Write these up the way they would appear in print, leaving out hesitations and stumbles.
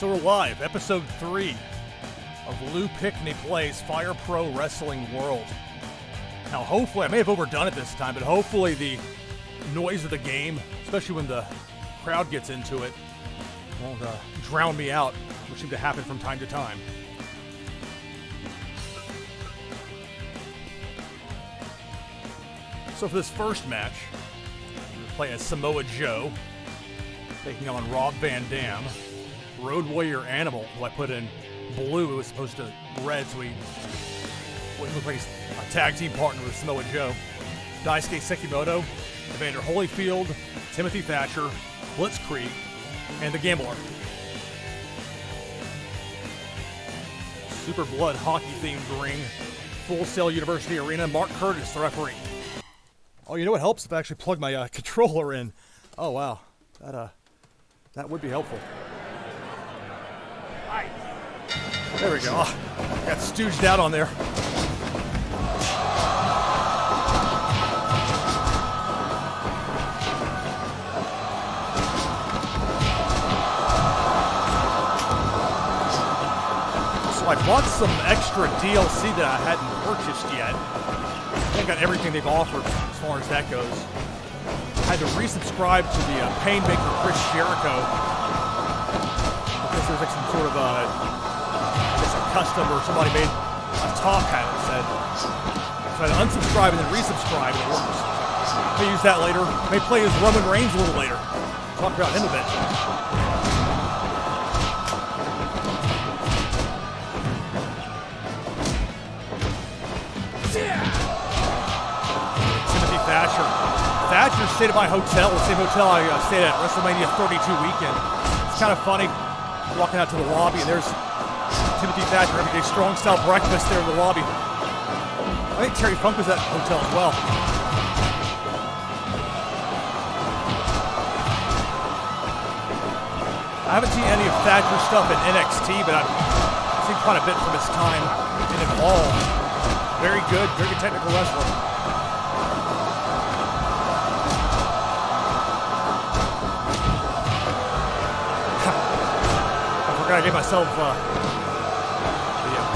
So we're live, episode 3 of Lou Pickney Plays Fire Pro Wrestling World. Now hopefully, I may have overdone it this time, but hopefully the noise of the game, especially when the crowd gets into it, won't drown me out, which seems to happen from time to time. So for this first match, we're playing as Samoa Joe, taking on Rob Van Dam. Road Warrior Animal, who I put in blue, it was supposed to red, so he looked like he's a tag team partner with Samoa Joe. Daisuke Sekimoto, Evander Holyfield, Timothy Thatcher, Blitzkrieg, and the Gambler. Super Blood hockey-themed ring, Full Sail University Arena, Mark Curtis, the referee. Oh, you know what helps if I actually plug my controller in? Oh, wow. That would be helpful. There we go. Oh, got stooged out on there. So I bought some extra DLC that I hadn't purchased yet. I think I got everything they've offered as far as that goes. I had to resubscribe to the Painmaker Chris Jericho because there's like some sort of custom or somebody made a top hat that said. So I had to unsubscribe and then resubscribe and it works. May use that later. May play as Roman Reigns a little later. Talk about him a bit. Timothy Thatcher. Thatcher stayed at my hotel, the same hotel I stayed at WrestleMania 32 weekend. It's kind of funny walking out to the lobby and there's Timothy Thatcher everyday strong style breakfast there in the lobby. I think Terry Funk was at the hotel as well. I haven't seen any of Thatcher's stuff in NXT, but I've seen quite a bit from his time in Evolve. Very good technical wrestler. I forgot I gave myself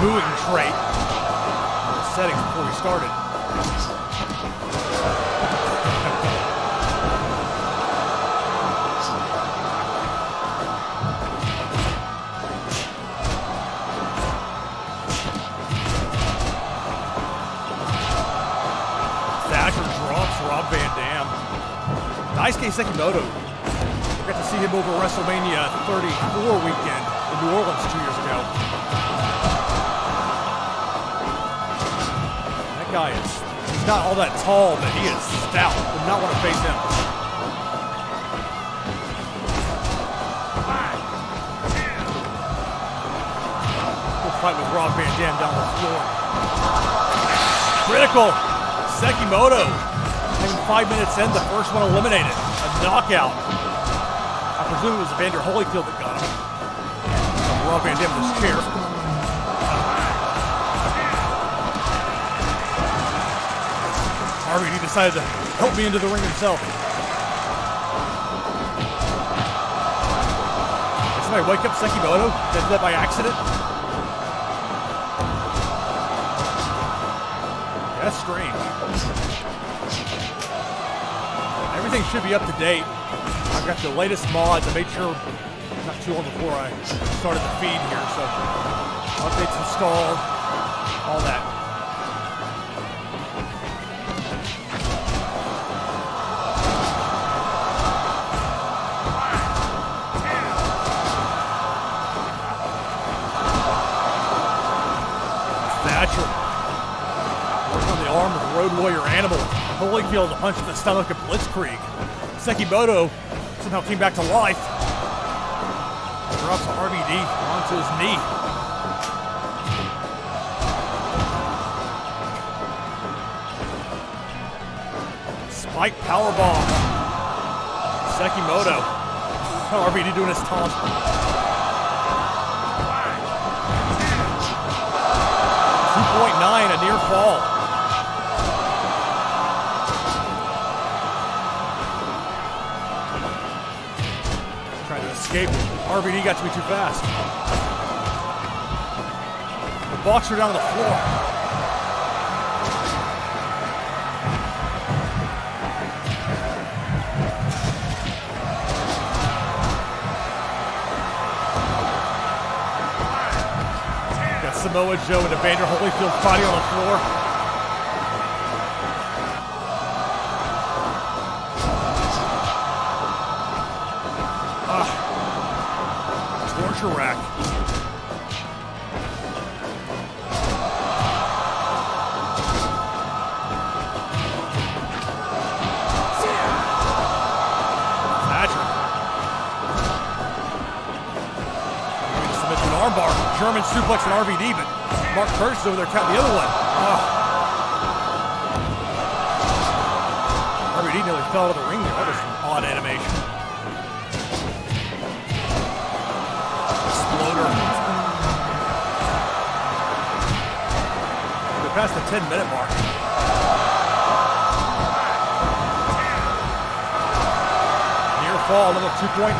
booing trait in the settings before we started. Thatcher drops Rob Van Dam. Daisuke Sekimoto. We got to see him over WrestleMania 34 weekend in New Orleans 2 years ago. Guy he's not all that tall, but he is stout. Would not want to face him. We'll fight with Rob Van Dam down the floor. Critical. Sekimoto. Even 5 minutes in, the first one eliminated. A knockout. I presume it was Evander Holyfield that got him. Rob Van Dam in his chair. He decided to help me into the ring himself. Did somebody wake up Sekimoto? Did that by accident? That's strange. Everything should be up to date. I've got the latest mods. I made sure not too long before I started the feed here, so updates installed, all that. Working on the arm of Road Warrior Animal. Holyfield a punch to the stomach of Blitzkrieg. Sekimoto somehow came back to life. Drops RVD onto his knee. Spike powerbomb. Sekimoto. RVD doing his taunt. 2.9, a near fall. escape. RVD got to me too fast. The boxer down on the floor. Got Samoa Joe and Evander Holyfield fighting on the floor. Torture rack. Thatcher. Maybe to submit to an armbar. German suplex and RVD, but Mark Curtis is over there counting the other one. RVD nearly fell out of the ring there. That was some odd animation. We're past the 10-minute mark. Near fall, level 2.9.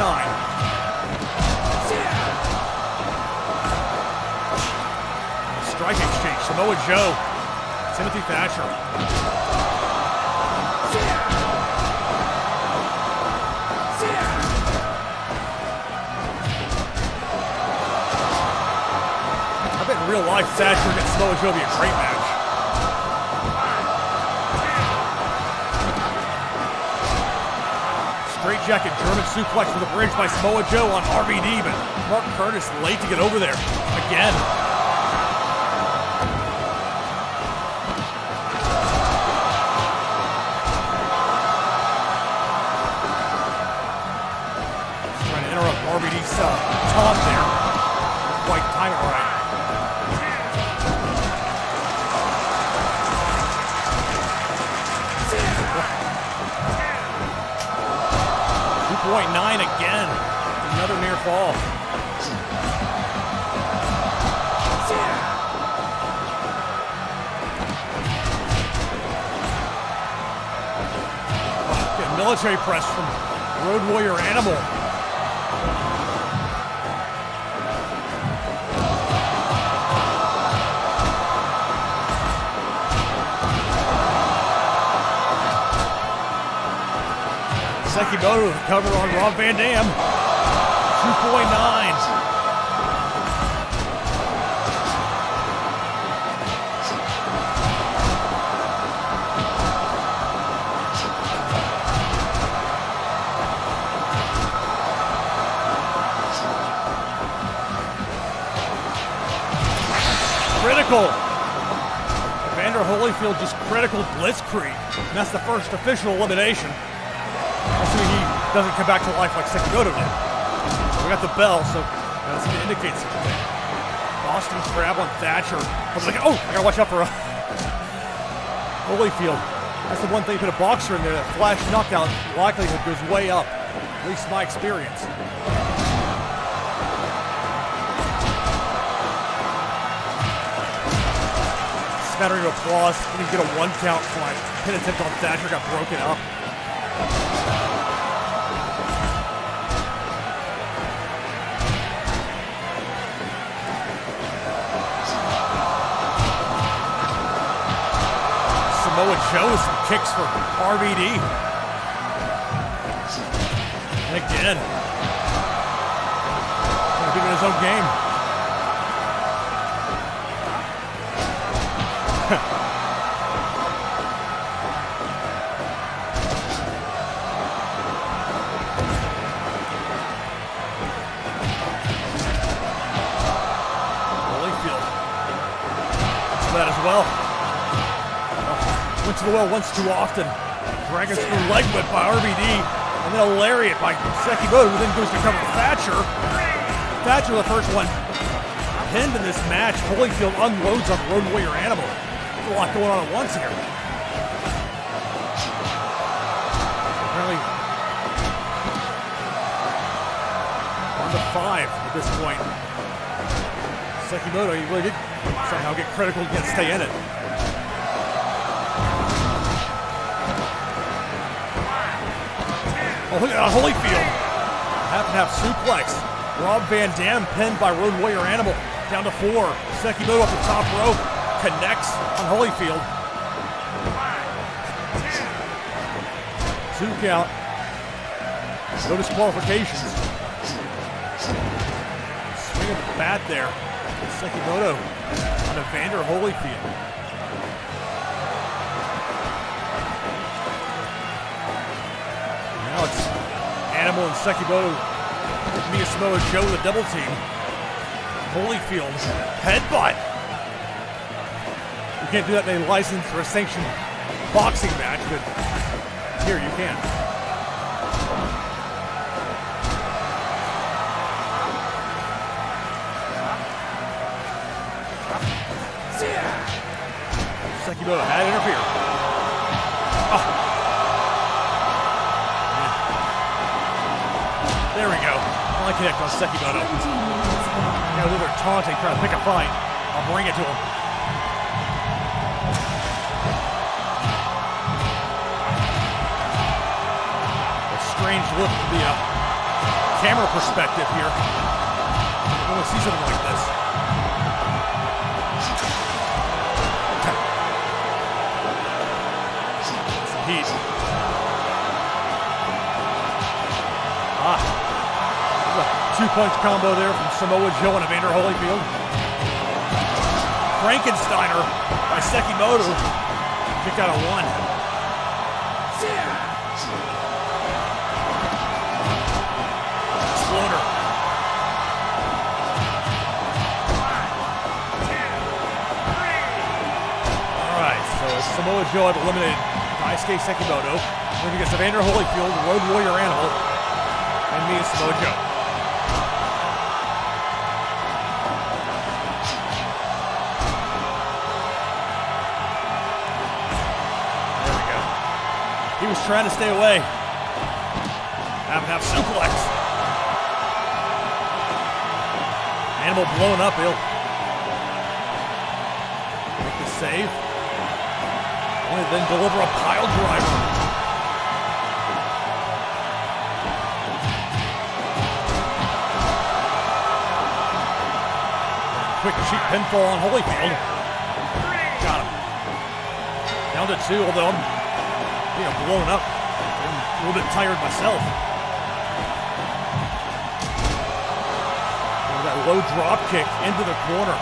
Strike exchange. Samoa Joe. Timothy Thatcher. In real life, Thatcher against Samoa Joe would be a great match. Straight jacket German suplex with a bridge by Samoa Joe on RVD, but Mark Curtis late to get over there again. Trying to interrupt RVD's taunt there. Quite time it right. 2.9 again. Another near fall. Getting military press from Road Warrior Animal. Sekimoto cover on Rob Van Dam. 2.9. Critical. Evander Holyfield just critical Blitzkrieg. And that's the first official elimination. Assuming he doesn't come back to life like Sekimoto did. We got the bell, so that's going to indicate something. Boston Crab on Thatcher. I was like, oh, I got to watch out for Holyfield. That's the one thing, put a boxer in there, that flash knockout likelihood goes way up. At least my experience. Smattering of applause. Didn't get a one count for my pin attempt on Thatcher, got broken up. Samoa Joe with some kicks for RVD. And again. Trying to be in his own game. Holyfield. That as well. Went to the well once too often. Dragon screw leg whip by RVD, and then a lariat by Sekimoto, who then goes to cover Thatcher. Thatcher, the first one pinned in this match. Holyfield unloads on Road Warrior Animal. There's a lot going on at once here. Apparently, on to 5 at this point. Sekimoto, he really did somehow get critical to stay in it. Oh, look at that, Holyfield. Half and half suplex. Rob Van Dam pinned by Road Warrior Animal. Down to 4. Sekimoto off the top rope. Connects on Holyfield. 2 count. No disqualifications. Swing of the bat there. Sekimoto on Evander Holyfield. Now it's Animal and Sekimoto with Mia Samoa Joe with a double team. Holyfield headbutt. You can't do that in a licensed or a sanctioned boxing match, but here you can. Sekimoto had to interfere. Oh. There we go. I connect on Sekimoto. Now they're taunting, trying to pick a fight. I'll bring it to him. A strange look from the camera perspective here. I want to see something like this. Heat. Two-punch combo there from Samoa Joe and Evander Holyfield. Frankensteiner by Sekimoto. Kick out of 1. Exploder. Alright, so Samoa Joe have eliminated Daisuke Sekimoto. Moving against Evander Holyfield, Road Warrior Animal, and me as Samoa Joe. There we go. He was trying to stay away. Half suplex. Animal blown up. He'll make the save. And then deliver a pile driver. Quick cheap pinfall on Holyfield. Got him. Down to 2, although I'm blown up. I'm a little bit tired myself. And that low drop kick into the corner.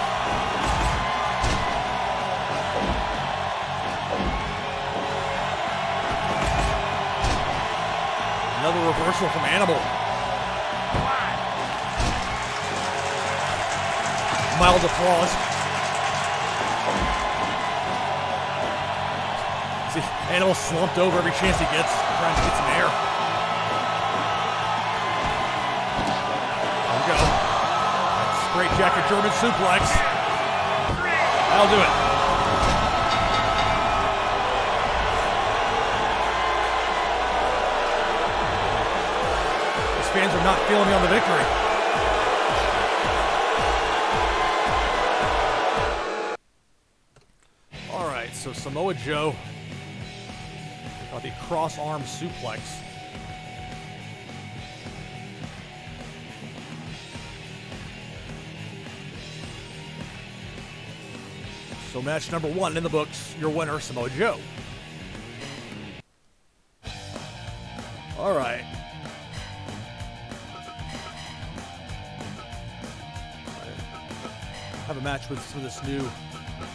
Another reversal from Animal. Mild applause. See, Animal slumped over every chance he gets, trying to get some air. There we go. Straight jacket German suplex. That'll do it. Fans are not feeling me on the victory. All right, so Samoa Joe got the cross-arm suplex. So match number 1 in the books, your winner, Samoa Joe. All right. Have a match with some of this new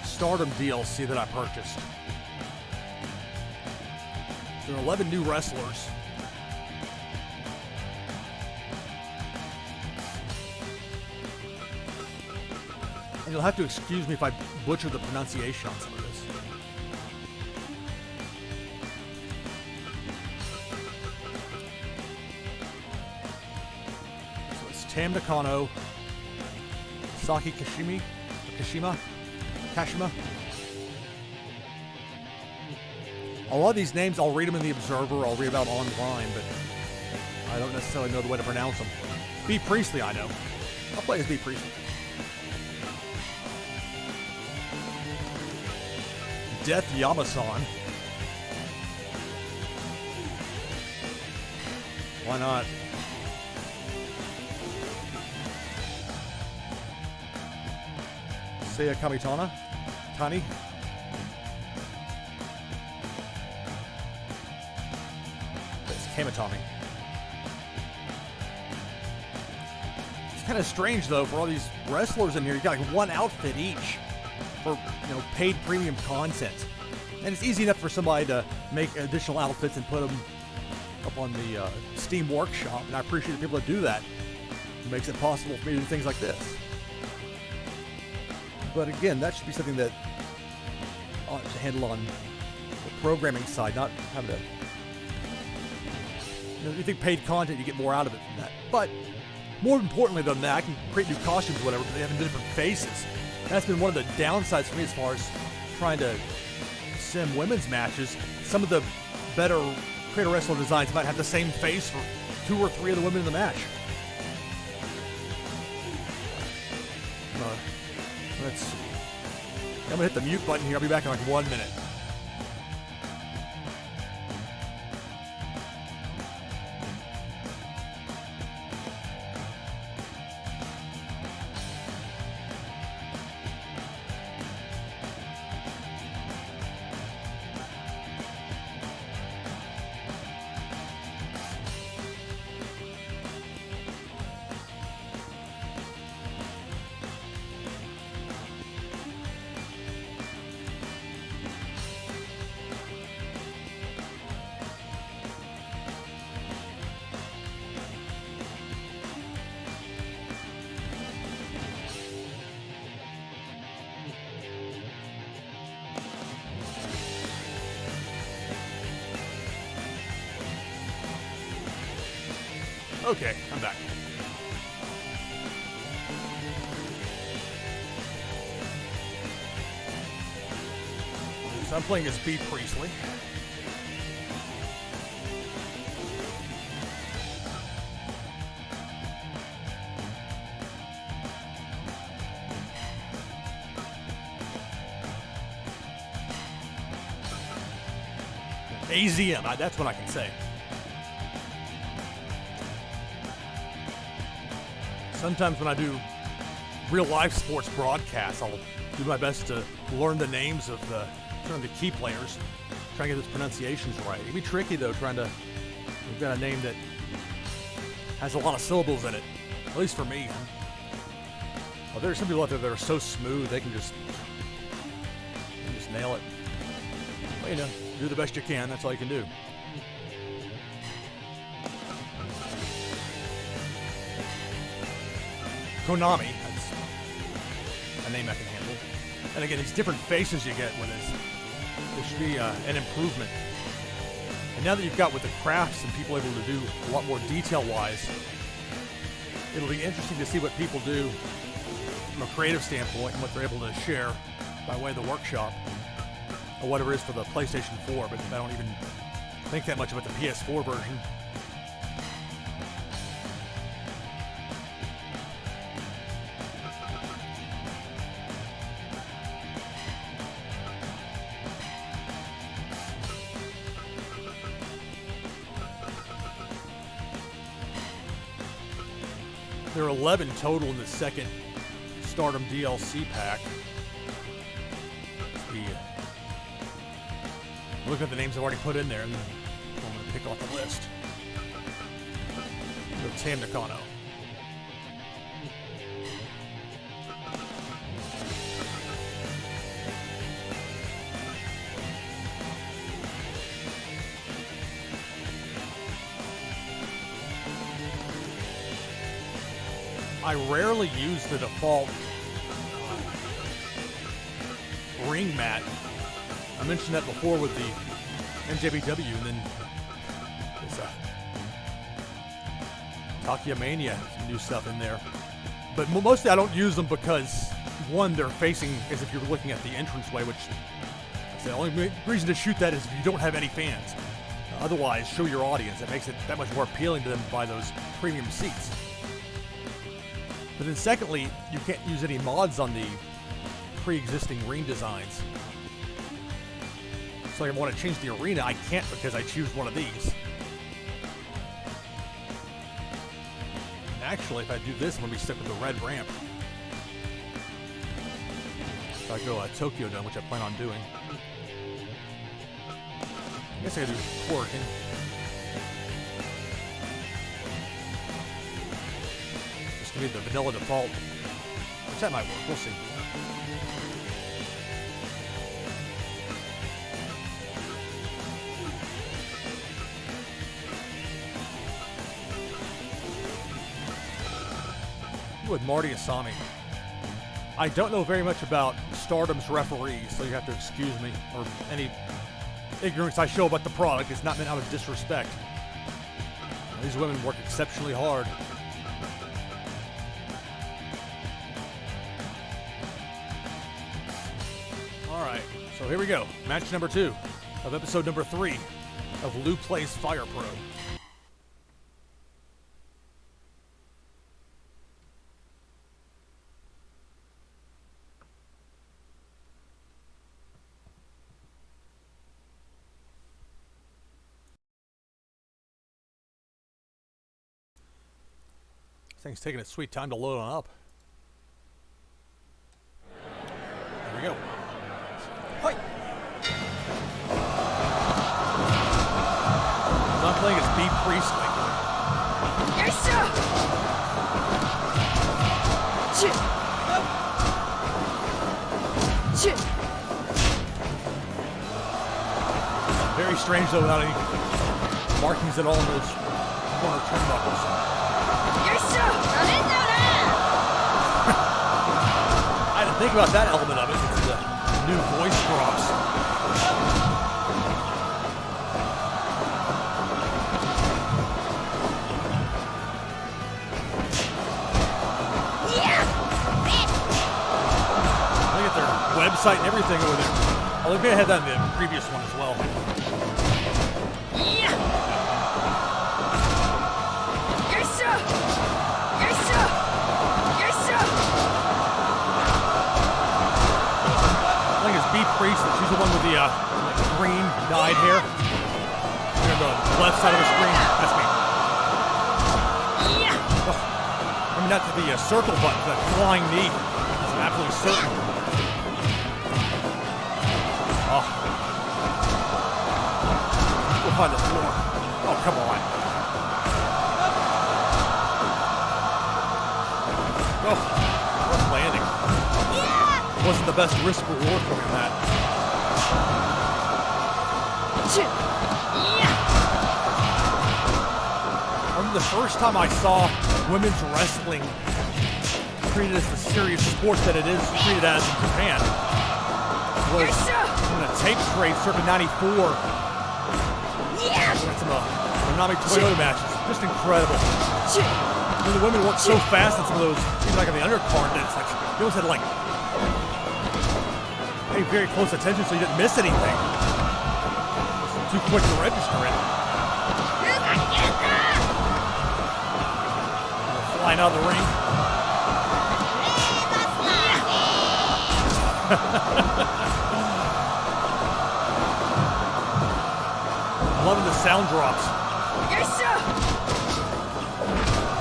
Stardom DLC that I purchased. There are 11 new wrestlers. And you'll have to excuse me if I butcher the pronunciation on some of this. So it's Tam Nakano, Saki Kashima. A lot of these names, I'll read them in the Observer, I'll read about online, but I don't necessarily know the way to pronounce them. B. Priestley, I know. I'll play as B. Priestley. Death Yama-san. Why not? Seiya Kamitana. Tani. It's Kamitani. It's kind of strange though for all these wrestlers in here. You got like one outfit each for paid premium content, and it's easy enough for somebody to make additional outfits and put them up on the Steam Workshop, and I appreciate the people that do that. It makes it possible for me to do things like this. But again, that should be something that ought to handle on the programming side, not having to. You think paid content, you get more out of it from that. But more importantly than that, I can create new costumes, whatever, but they have different faces. And that's been one of the downsides for me as far as trying to sim women's matches. Some of the better creator wrestler designs might have the same face for 2 or 3 of the women in the match. Let's see. I'm gonna hit the mute button here. I'll be back in like 1 minute. Okay, I'm back. So I'm playing as Bea Priestley. AZM, that's what I can say. Sometimes when I do real life sports broadcasts, I'll do my best to learn the names of the key players, try to get those pronunciations right. It'd be tricky though, we've got a name that has a lot of syllables in it, at least for me. Well, there's some people out there that are so smooth, they can just nail it. Well, do the best you can, that's all you can do. Konami, that's a name I can handle. And again, these different faces you get with this, there should be an improvement. And now that you've got with the crafts and people able to do a lot more detail-wise, it'll be interesting to see what people do from a creative standpoint and what they're able to share by way of the workshop, or whatever it is for the PlayStation 4, but I don't even think that much about the PS4 version. There are 11 total in the second Stardom DLC pack. Look at the names I've already put in there, and then I'm going to pick off the list. So Tam Nakano. I rarely use the default ring mat. I mentioned that before with the NJPW, and then there's Takia Mania, some new stuff in there. But mostly I don't use them because, one, they're facing as if you're looking at the entranceway, which I say the only reason to shoot that is if you don't have any fans. Otherwise, show your audience. It makes it that much more appealing to them to buy those premium seats. But then secondly, you can't use any mods on the pre-existing ring designs. So I want to change the arena, I can't because I choose one of these. And actually, if I do this, I'm going to be stuck with the red ramp. If I go Tokyo Dome, which I plan on doing. I guess I gotta do twerking. This could be the vanilla default, which that might work. We'll see. With Marty Asami. I don't know very much about Stardom's referees, so you have to excuse me, or any ignorance I show about the product. It's not meant out of disrespect. These women work exceptionally hard. Alright, so here we go. Match number 2 of episode number 3 of Lou Plays Fire Pro. This thing's taking its sweet time to load on up. There we go. Hi. I'm playing as Bate Priestley. Yes, sir. Shit. Shit. Very strange though, without any markings at all in those corner turnbuckles. I had to think about that element of it. It's the new voice drops. Look at their website and everything over there. Oh, they may have had that in the previous one as well. Priest, she's the one with the green dyed hair. Here on the left side of the screen. That's me. Oh, I mean, not to the circle button, that flying knee. I'm absolutely certain. Oh. Go find the floor. Oh, come on. Oh, rough landing. Wasn't the best risk reward for him, that. I remember the first time I saw women's wrestling treated as the serious sport that it is treated as in Japan was in a tape trade circa '94. Some Konami Toyota matches, just incredible. When the women worked so fast in some of those, even like on the undercard, it's like you almost had to like pay very close attention so you didn't miss anything. Too quick to register it. Flying out of the ring. Loving the sound drops.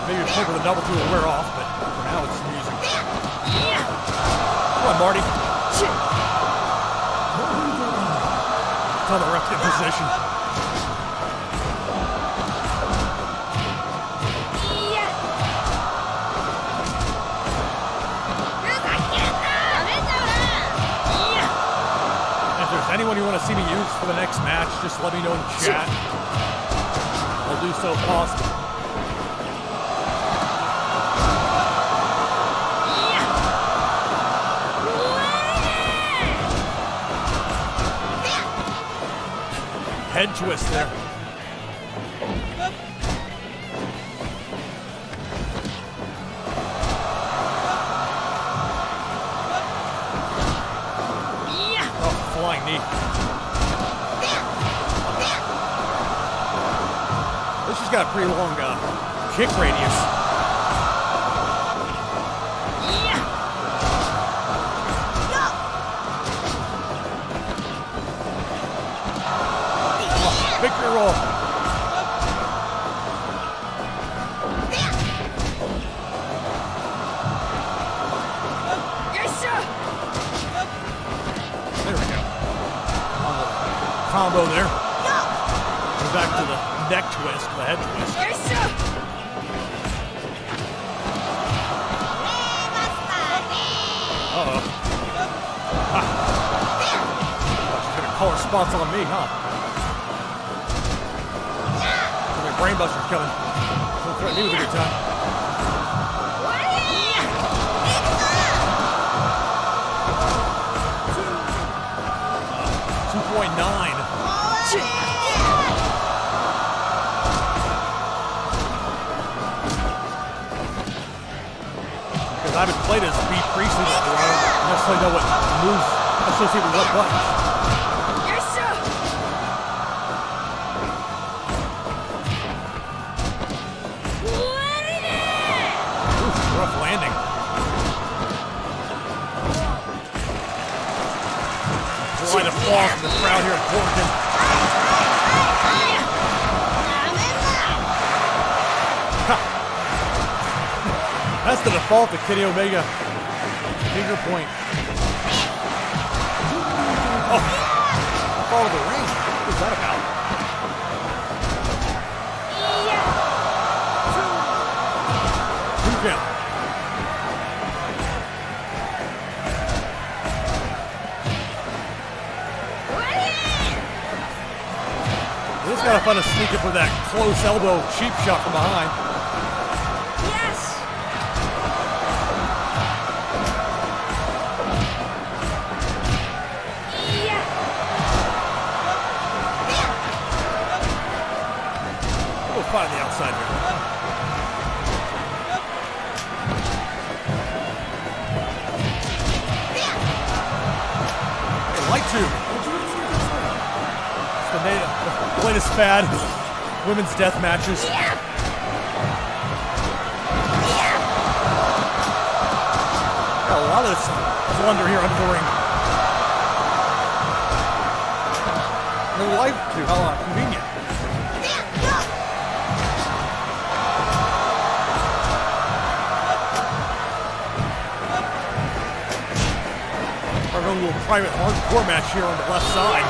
Maybe a point where the double two will wear off, but for now it's amusing. Come on, Marty. Tell the ref in position. If there's anyone you want to see me use for the next match, just let me know in the chat. I'll do so if possible. Head twist there. Oh, flying knee. This has got a pretty long kick radius. Victory roll. elbow there. Go back to the neck twist, the head twist. Uh-oh. She's gonna call her spots on me, huh? The brainbuster's coming. Don't threaten me with a good time. 2.9. Because I haven't played as Beat Priestley before, I don't necessarily know what moves associated with what buttons. Oof, rough landing. Quite applause from the crowd here at Portland. That's the default to Kenny Omega. Finger point. Oh, fall of the ring. What was that about? Two count. This is kind of fun to sneak up with that close elbow cheap shot from behind. Yes. We'll find the outside here. Hey, light tube. It's the latest fad. Women's death matches. Got a lot of this wonder here under the ring. No light tube. How convenient. Our own little private hardcore match here on the left side.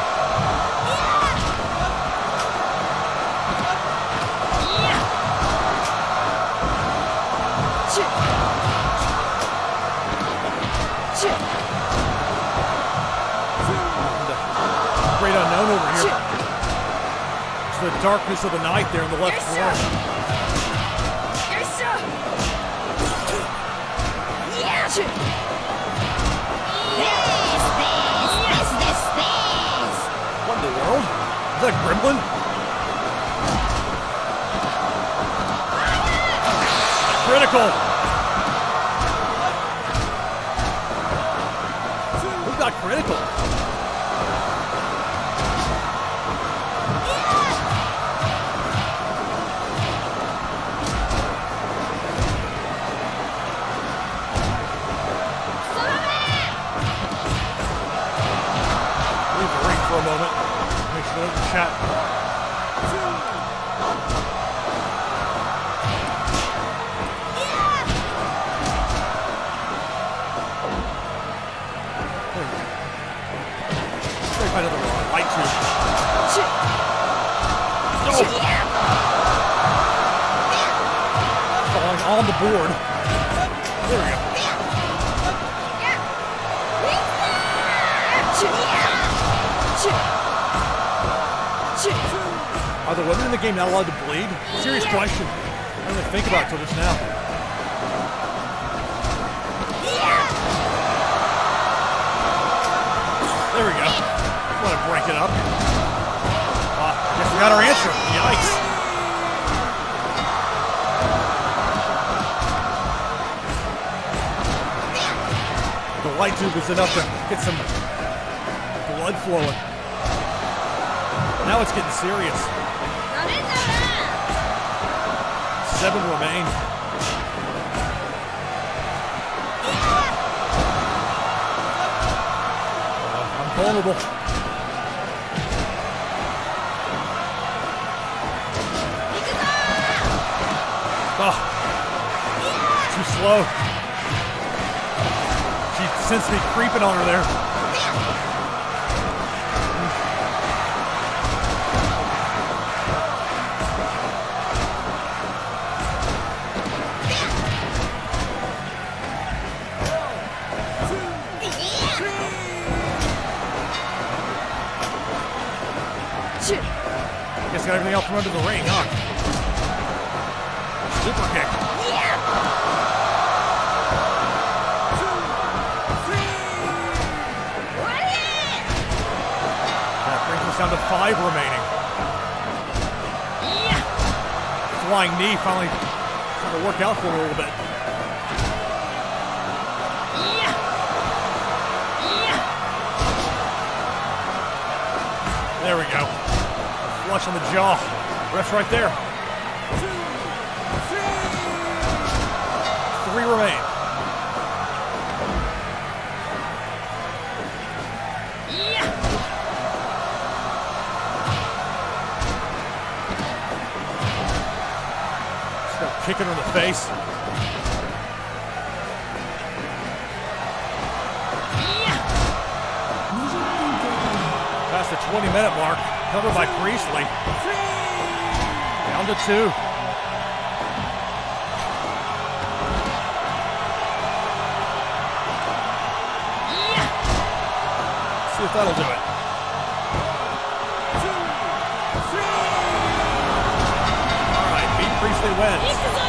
Great unknown over here. It's the darkness of the night there in the left corner. What in the world? Is that a gremlin? Critical! Who got critical? For a moment. Make sure there's a chat. Straight by another light tube. No! Falling on the board. There we go. Are the women in the game not allowed to bleed? Serious question. I didn't really think about it till just now. There we go. Want to break it up. Guess we got our answer. Yikes. The light tube is enough to get some blood flowing. Now it's getting serious. 7 remain. I'm vulnerable. Oh, too slow. She sensed me creeping on her there. out from under the ring, huh? Super kick. Yeah! 2, 3. That brings us down to 5 remaining. Yeah! Flying knee finally starting to work out for him a little bit. Yeah! Yeah! There we go. Flush on the jaw. Ref's right there. 2, 3. 3 remain. Yeah! Start kicking her in the face. Yeah! Past the 20-minute mark. Covered by Priestley. Down to 2. See if that'll do it. 2, 3. All right, Beat Priestley wins. Yakuza!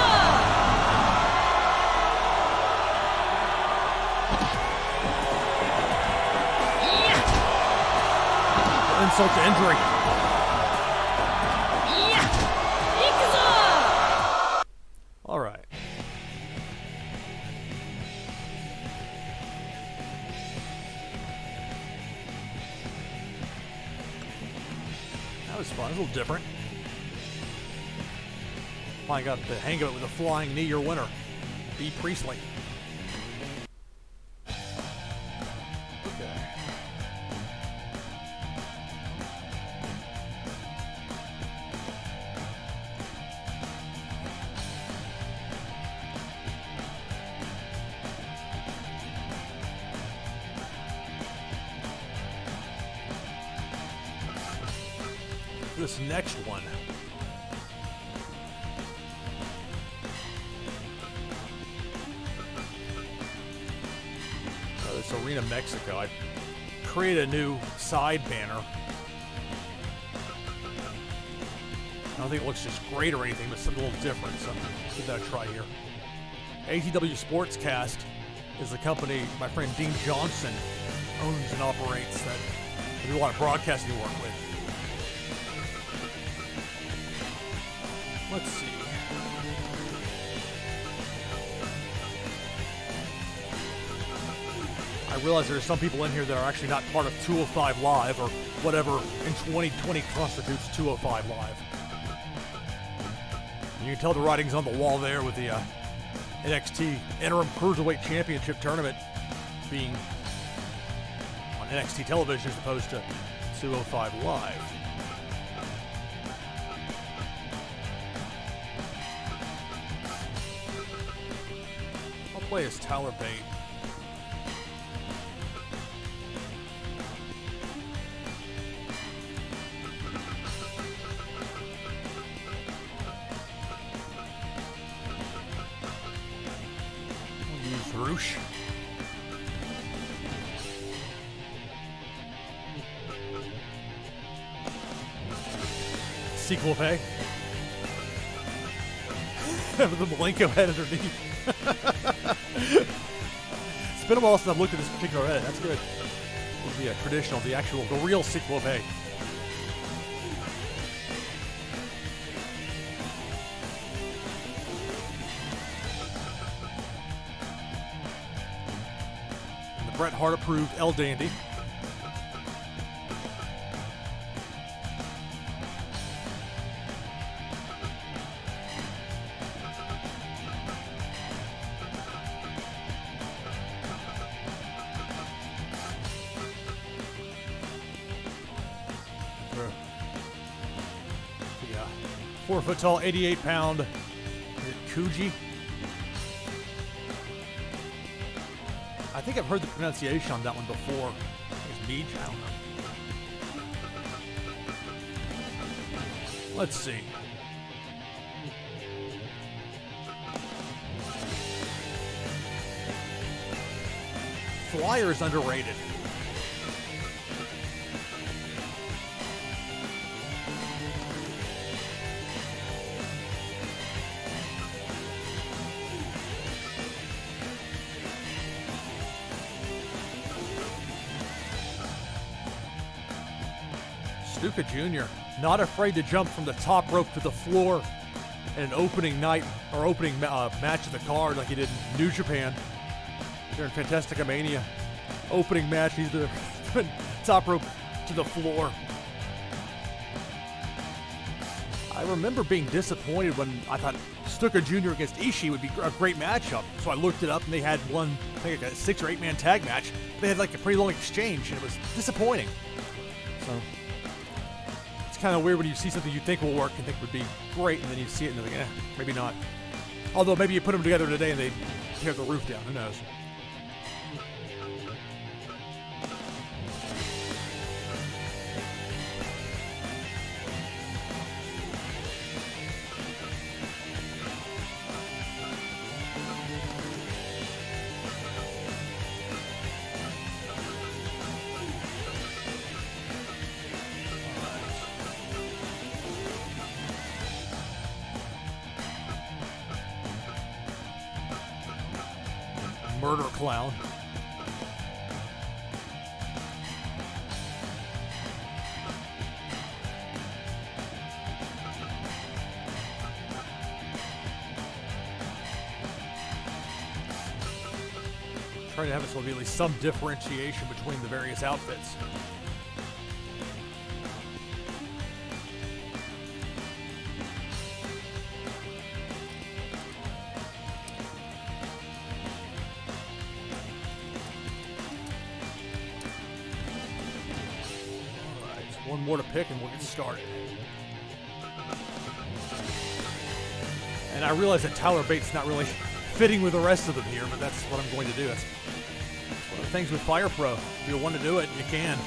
Yeah! Insult to injury. Yeah! Yakuza! All right. That was fun. It was a little different. Finally got the hang of it with a flying knee. Your winner, B. Priestley. Okay. This next one. This Arena Mexico. I created a new side banner. I don't think it looks just great or anything, but something a little different, so give that a try here. ATW Sportscast is the company my friend Dean Johnson owns and operates that we do a lot of broadcasting work with. Let's see. I realize there are some people in here that are actually not part of 205 Live or whatever in 2020 constitutes 205 Live. You can tell the writing's on the wall there with the NXT Interim Cruiserweight Championship Tournament being on NXT television as opposed to 205 Live. I'll play as Tyler Bate. Roosh. Ciclope. With the Malenko head underneath. It's been a while since I've looked at this particular head. That's good. It'll be a traditional, the real Ciclope. Bret Hart approved El Dandy. The 4 foot tall, 88 pound Kuji. I think I've heard the pronunciation on that one before. I think it's Meej, I don't know. Let's see. Flyer is underrated. Stuka Jr. not afraid to jump from the top rope to the floor in an opening night or opening match of the card like he did in New Japan during Fantastica Mania. Opening match, he's the top rope to the floor. I remember being disappointed when I thought Stuka Jr. against Ishii would be a great matchup. So I looked it up and they had one, I think like a 6 or 8 man tag match. They had like a pretty long exchange and it was disappointing. So it's kind of weird when you see something you think will work and think would be great and then you see it and you're like, maybe not. Although maybe you put them together today and they tear the roof down, who knows. Murder Clown. Trying to have it so there'll be at least some differentiation between the various outfits. One more to pick and we'll get started. And I realize that Tyler Bate's not really fitting with the rest of them here, but that's what I'm going to do. That's one of the things with Fire Pro. If you want to do it, you can.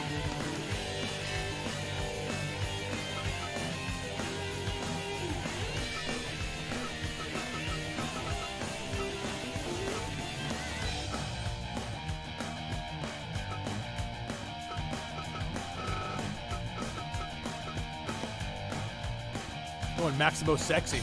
Going Maximo sexy.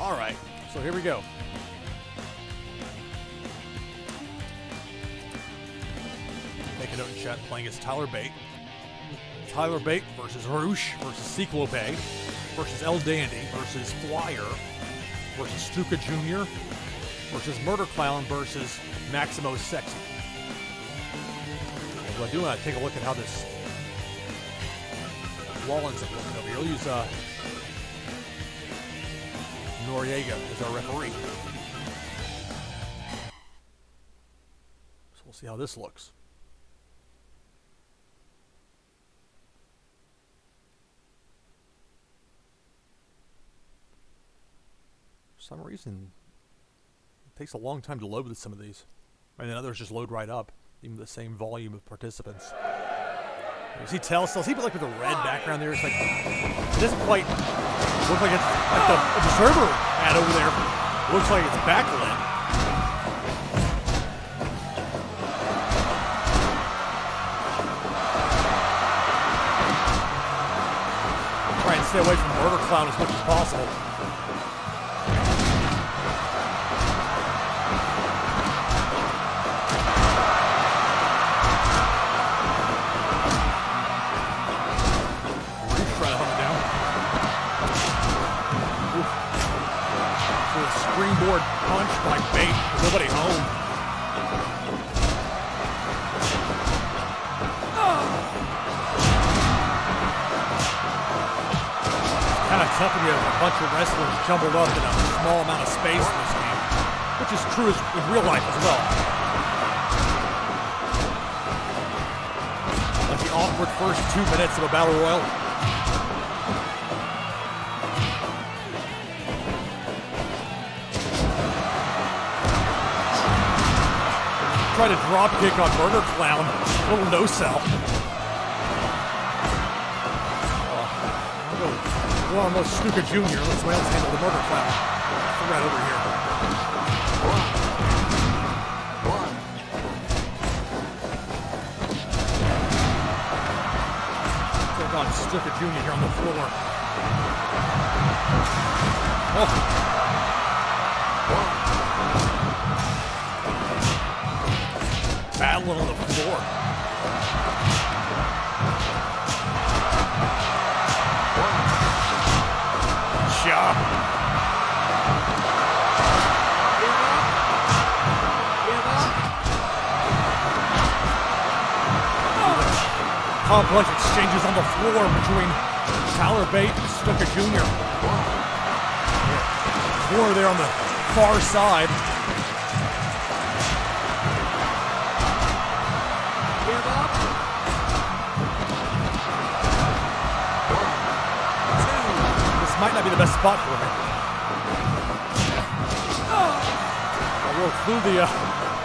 All right, so here we go. Make a note in chat, playing as Tyler Bate. Tyler Bate versus Roosh versus Ciclope versus El Dandy versus Flyer versus Stuka Jr. versus Murder Clown versus Maximo Sexy. What I do want to take a look at how this wall ends up looking over here. We'll use Noriega as our referee. So we'll see how this looks. For some reason, it takes a long time to load with some of these. And then others just load right up, even the same volume of participants. You see Telltale, see like with the red background there, it's like, it doesn't quite look like it's like the Observer ad over there. It looks like it's backlit. Try and stay away from Murder Clown as much as possible. Springboard punch by Bate. Nobody home. It's kind of tough when you have a bunch of wrestlers jumbled up in a small amount of space in this game, which is true in real life as well. Like the awkward first 2 minutes of a battle royal. Try to drop kick on Murder Clown. Little no sell. Well, almost Stuka Jr. Let's well handle the Murder Clown. Right over here. on Stuka Jr. here on the floor. Oh. Battling on the floor. Shot. Complex exchanges on the floor between Bate and Stuka Jr. Corner there on the far side. This might not be the best spot for me. I worked through the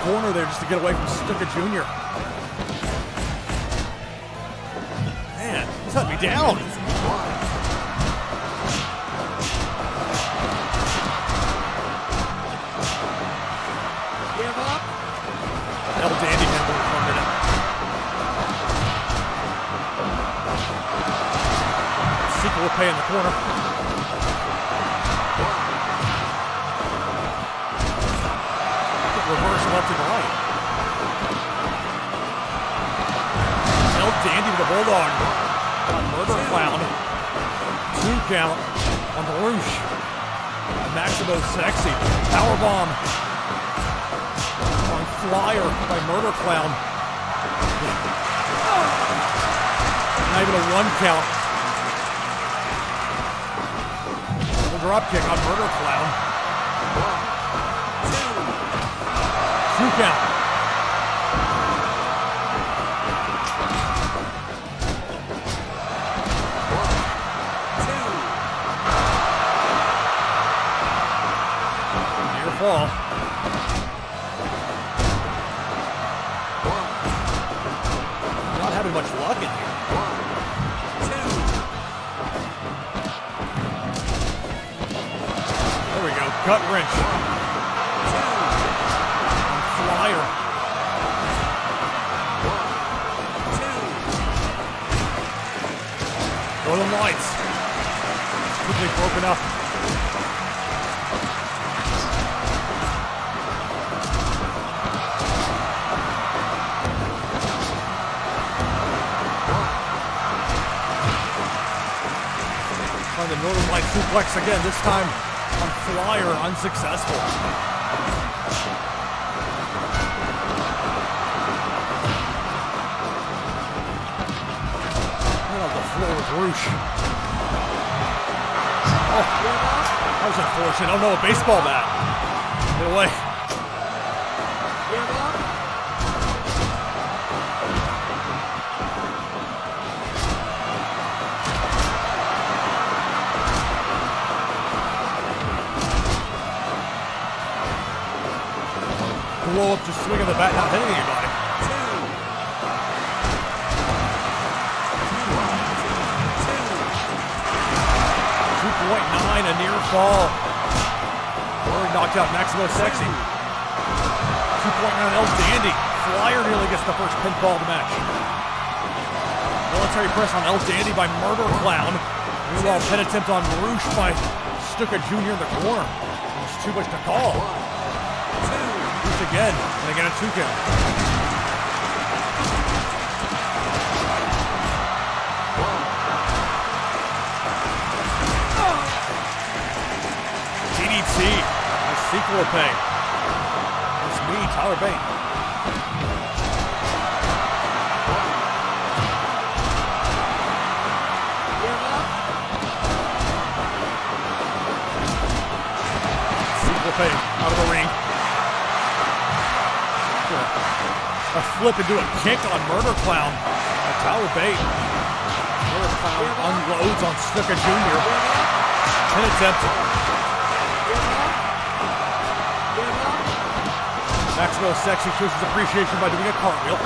corner there just to get away from Stuka Jr. Man, he's let me down. El Dandy handled it for a minute. Ciclope in the corner. Reverse left and right. El Dandy with a bulldog. Murder Clown. 2 count on the Roosh. Maximo sexy. Powerbomb. Flyer by Murder Clown. Not even a 1 count. The drop kick on Murder Clown. 2 count. Near fall. Much luck in here. 1, 2. There we go. Gut wrench. 1, 2. Flyer. 1, 2. Northern Lights. Quickly broken up. The Northern Light suplex again, this time on Flyer, unsuccessful. Right on the floor with Roosh. Oh, that was unfortunate. Oh no, a baseball bat. Get away. Blow up, just swinging the bat, not hitting anybody. 2.9, a near fall. Brody knocked out Maximo sexy. 2.9, El Dandy. Flyer nearly gets the first pinfall of the match. Military press on El Dandy by Murder Clown. Meanwhile, pin attempt on Roosh by Stuka Jr. in the corner. There's too much to call. Again, and again a 2 count. DDT by Ciclope. It's me, Tyler Bate. Ciclope out of the ring. A flip into a kick on Murder Clown by Tyler Bate. Murder Clown unloads on Stuka Jr. Pin attempt. Maximo sexy shows his appreciation by doing a cartwheel.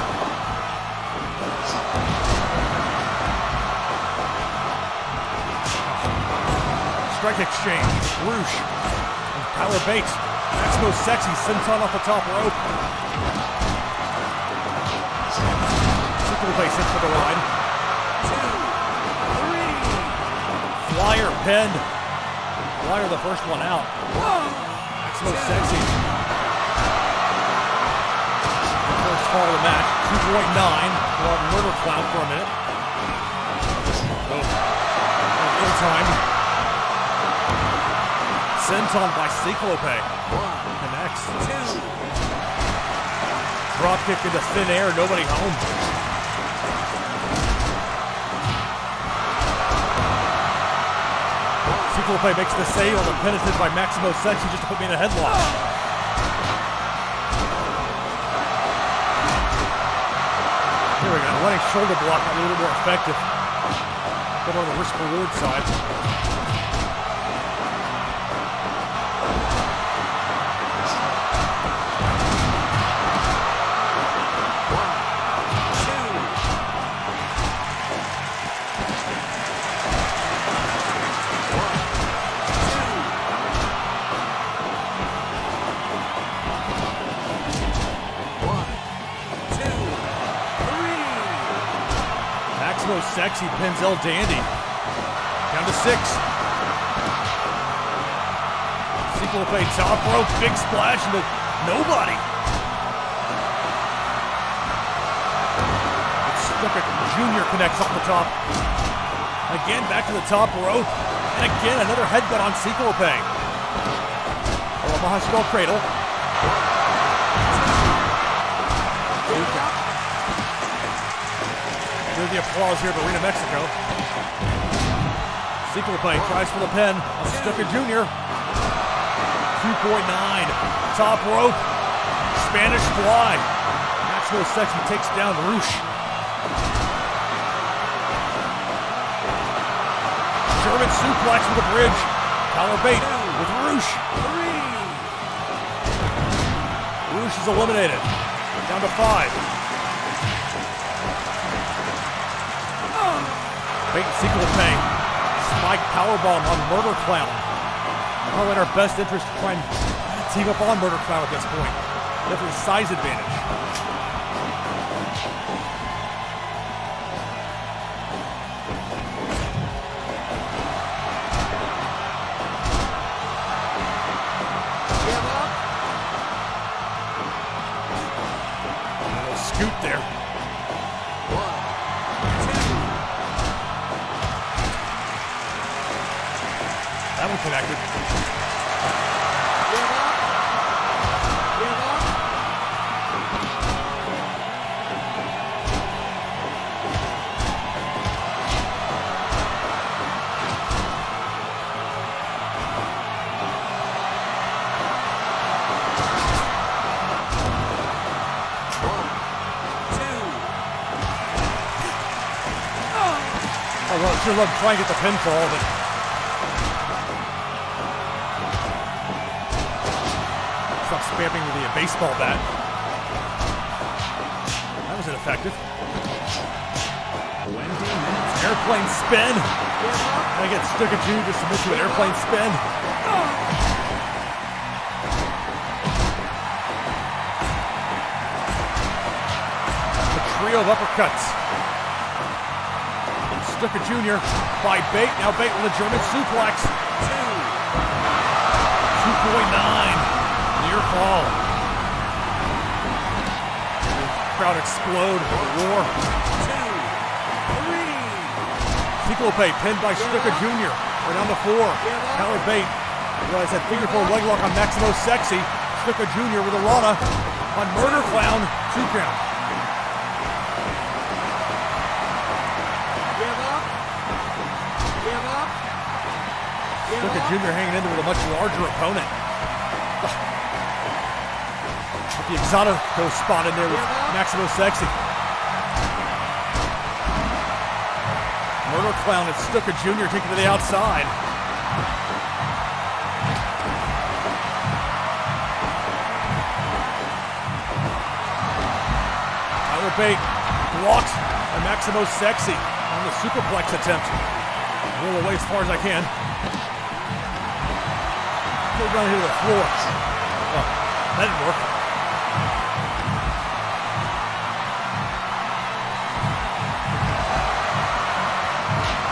Strike exchange. Roosh and Tyler Bate. Maximo sexy senton off the top rope. Ciclope sent for the ride. pinned. Flyer the first one out. Maximo sexy. First fall of the match, 2.9. We'll have Murder Clown for a minute. Ill time. Senton by Ciclope. Connects. Drop kick into thin air, nobody home. Ciclope makes the save on the penitent by Maximo Sexy just to put me in a headlock. Here we go, running shoulder block might be a little more effective. But on the risk reward side. Sexy pins El Dandy. Down to 6. Ciclope top rope, big splash into nobody. Stuka Jr. connects off the top. Again, back to the top rope. And again, another headbutt on Ciclope. Omaha Skull Cradle. Here's the applause here at Arena Mexico. Ciclope tries for the pin on Stuka Jr. 2.9. Top rope. Spanish fly. Maximo Sexy takes down Roosh. German suplex with a bridge. Collar Bate with Roosh. Roosh is eliminated. Down to 5. Bate and Ciclope. Spike powerbomb on Murder Clown. Probably in our best interest to try and team up on Murder Clown at this point. Definitely size advantage. Scoot there. That one connected. I sure love trying to get the pinfall, but stop spamming with the baseball bat. That was ineffective. Airplane spin. I get Stuka Jr. to submit to an airplane spin. A trio of uppercuts. Stuka Jr. by Bate. Now Bate with a German suplex. 2.9. Near fall. Crowd explode. Roar. 2, 3. Ciclope pinned by Stuka Jr. We're down to 4. Collar Bate. Realize that figure 4 leg lock on Maximo Sexy. Stuka Jr. with a Rana on Murder Clown. 2 count. Stuka Jr. hanging in there with a much larger opponent. With the Exotico spot in there with Maximo Sexy. Murder Clown and Stuka Jr. taken to the outside. Collar Bate blocked by Maximo Sexy on the superplex attempt. Roll away as far as I can. Go down here to the floor. Oh, that didn't work.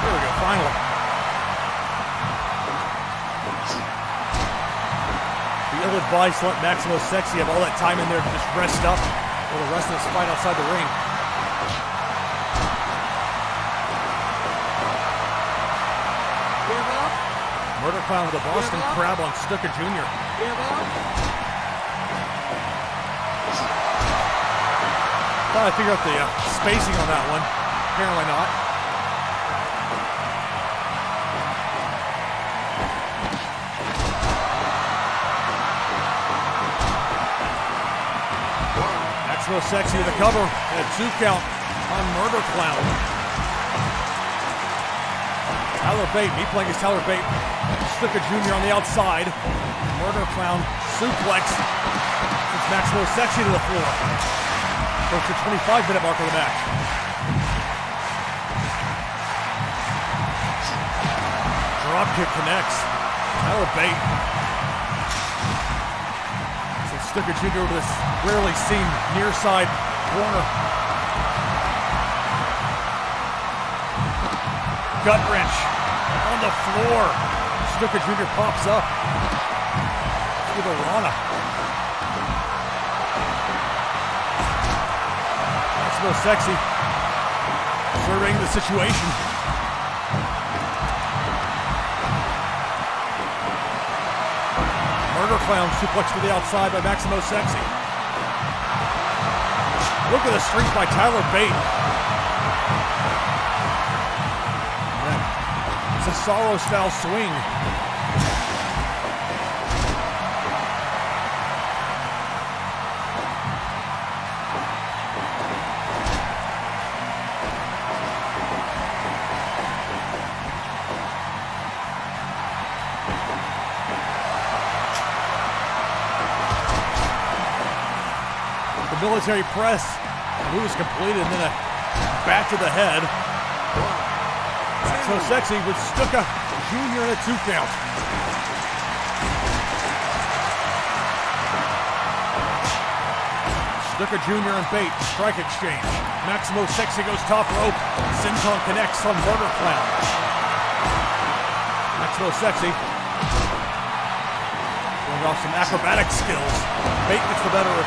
Here we go, finally. advised to let Maximo Sexy have all that time in there to just rest up for the rest of this fight outside the ring. Murder Clown with a Boston Crab on Stuka Jr. Thought I'd figure out the spacing on that one. Apparently not. Maximo Sexy to the cover and a 2 count on Murder Clown. Tyler Bate, me playing as Tyler Bate. Stuka Jr. on the outside. Murder Clown suplex. Sends Maximo Sexy to the floor. Goes to 25-minute mark of the match. Dropkick connects. Tyler Bate. So Stuka Jr. with this rarely seen near side corner. Gut wrench on the floor. Stuka Jr. pops up with a Rana. Maximo Sexy surveying the situation. Murder Clown suplex to the outside by Maximo Sexy. Look at the strength by Tyler Bate. Cesaro style swing. The military press move is completed, and then a bat to the head. So Sexy with Stuka Jr. in a 2 count. Stuka Jr. and Bate, strike exchange. Maximo Sexy goes top rope. Senton connects on Murder Clown. Maximo Sexy showing off some acrobatic skills. Bate gets the better of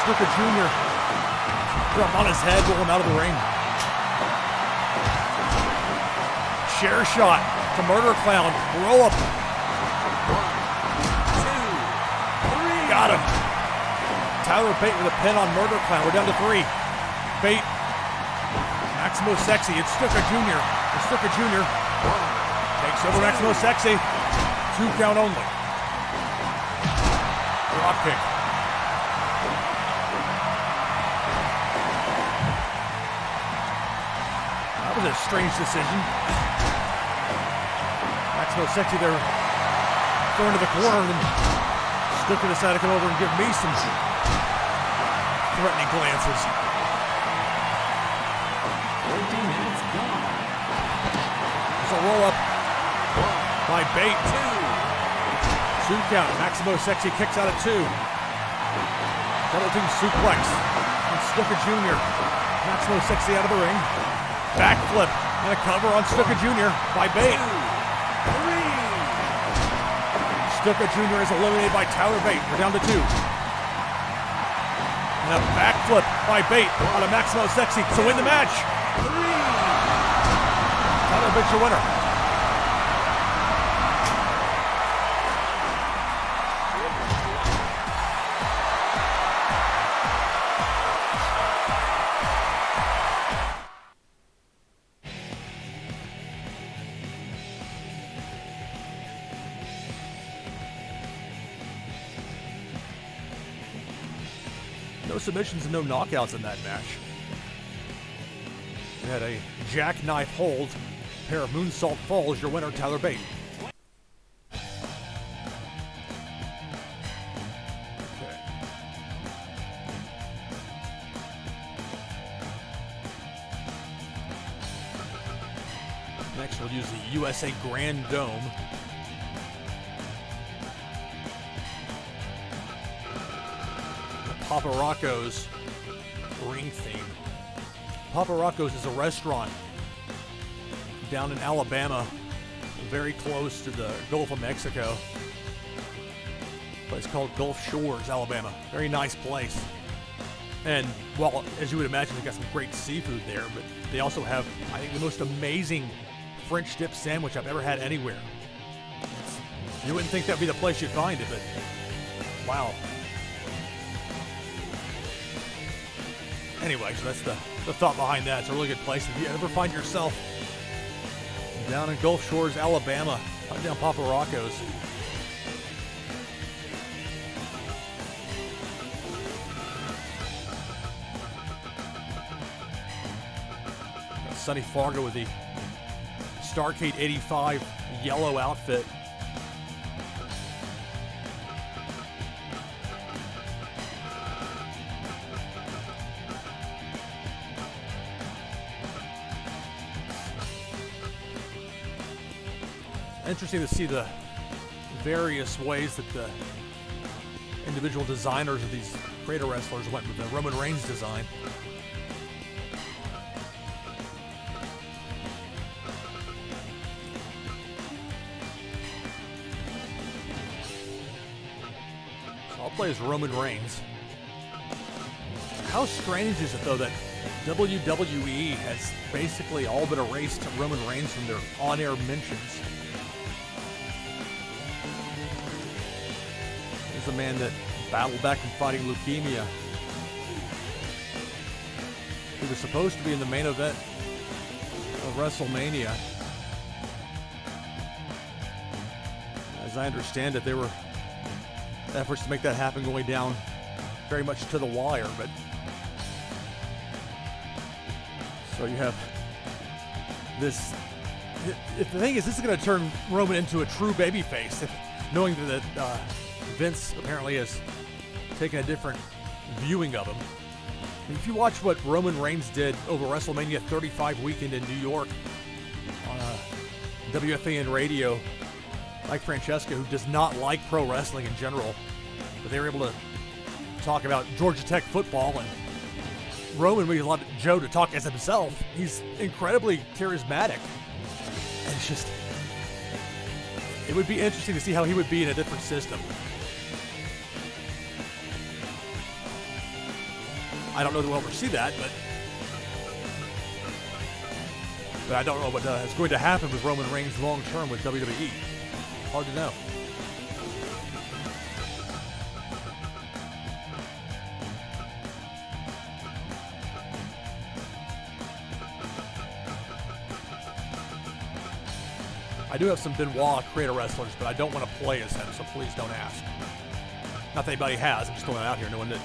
Stuka Jr. Drop on his head, roll him out of the ring. Chair shot to Murder Clown. Roll up. 1, 2, 3. Got him. Tyler Bate with a pin on Murder Clown. We're down to 3. Bate. Maximo Sexy. It's Stuka Jr. And Stuka Jr. takes over Maximo Sexy. 2 count only. Drop kick. That was a strange decision. Maximo Sexy there thrown to the corner, and then Stuka decided to come over and give me some threatening glances. 14 minutes gone. There's a roll up by Bate. 2 count. Maximo Sexy kicks out at 2. Double team suplex on Stuka Jr. Maximo Sexy out of the ring. Backflip and a cover on Stuka Jr. by Bate. 3. Stuka Jr. is eliminated by Tyler Bate. We're down to 2. And a backflip by Bate on a Maximo Sexy to win the match. 3. Tyler Bate's your winner. No submissions and no knockouts in that match. We had a jackknife hold, a pair of moonsault falls. Your winner, Tyler Bate. Okay. Next, we'll use the USA Grand Dome. Papa Rocco's ring theme. Papa Rocco's is a restaurant down in Alabama, very close to the Gulf of Mexico. place called Gulf Shores, Alabama. Very nice place. And, well, as you would imagine, they've got some great seafood there, but they also have, I think, the most amazing French dip sandwich I've ever had anywhere. You wouldn't think that'd be the place you'd find it, but wow. Anyway, so that's the thought behind that. It's a really good place. If you ever find yourself down in Gulf Shores, Alabama, right down Papa Rocco's, Sonny Fargo with the Starcade 85 yellow outfit. Interesting to see the various ways that the individual designers of these Creator wrestlers went with the Roman Reigns design. So I'll play as Roman Reigns. How strange is it, though, that WWE has basically all but erased Roman Reigns from their on-air mentions? A man that battled back from fighting leukemia. He was supposed to be in the main event of WrestleMania. As I understand it, there were efforts to make that happen going down very much to the wire, but so you have this. If the thing is, this is going to turn Roman into a true babyface, knowing that Vince apparently has taken a different viewing of him. If you watch what Roman Reigns did over WrestleMania 35 weekend in New York on WFAN radio, Mike Francesca, who does not like pro wrestling in general, but they were able to talk about Georgia Tech football, and Roman really allowed Joe to talk as himself. He's incredibly charismatic, and it's just, it would be interesting to see how he would be in a different system. I don't know that we'll ever see that, but I don't know what is going to happen with Roman Reigns long term with WWE. Hard to know. I do have some Benoit Creator wrestlers, but I don't want to play as him, so please don't ask. Not that anybody has. I'm just throwing it out here, knowing that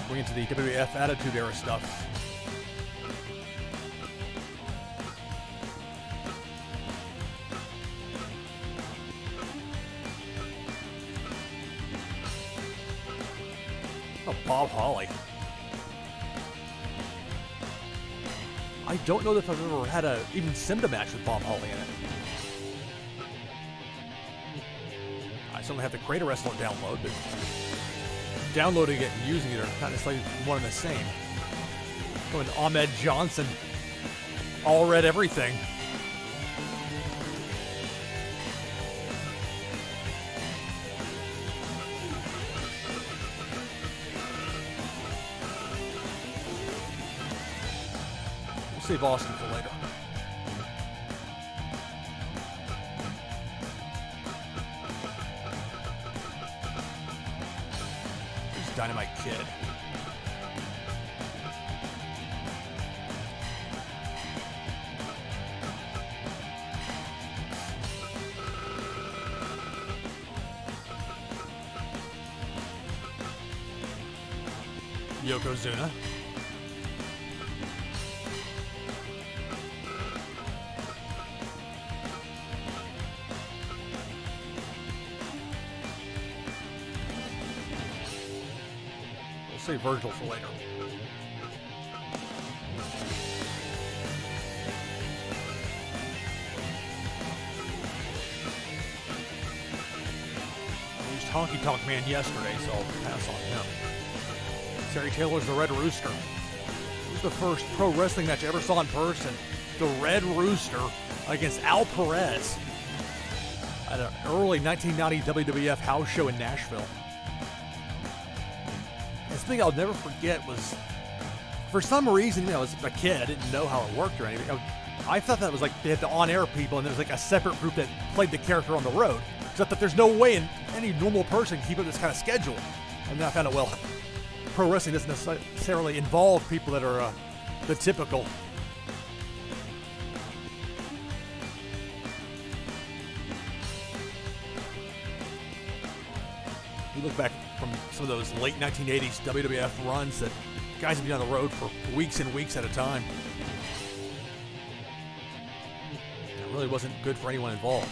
we're into the WWF Attitude Era stuff. Oh, Bob Holly. I don't know if I've ever had a even Simba match with Bob Holly in it. I certainly have the Creator Wrestler download, but downloading it and using it are kind of like one and the same. Going to Ahmed Johnson, all read everything. We'll save Austin for later. Dynamite Kid. Yokozuna. Save Virgil for later. I used Honky Tonk Man yesterday, so I'll pass on him. Terry Taylor's the Red Rooster. It was the first pro wrestling match I ever saw in person. The Red Rooster against Al Perez at an early 1990 WWF house show in Nashville. thing I'll never forget was, for some reason, you know, as a kid, I didn't know how it worked or anything. I thought that was like they had the on-air people, and there was like a separate group that played the character on the road. Because I thought there's no way any normal person can keep up this kind of schedule. And then I found out, well, pro wrestling doesn't necessarily involve people that are the typical. You look back from some of those late 1980s WWF runs that guys would be on the road for weeks and weeks at a time. It really wasn't good for anyone involved.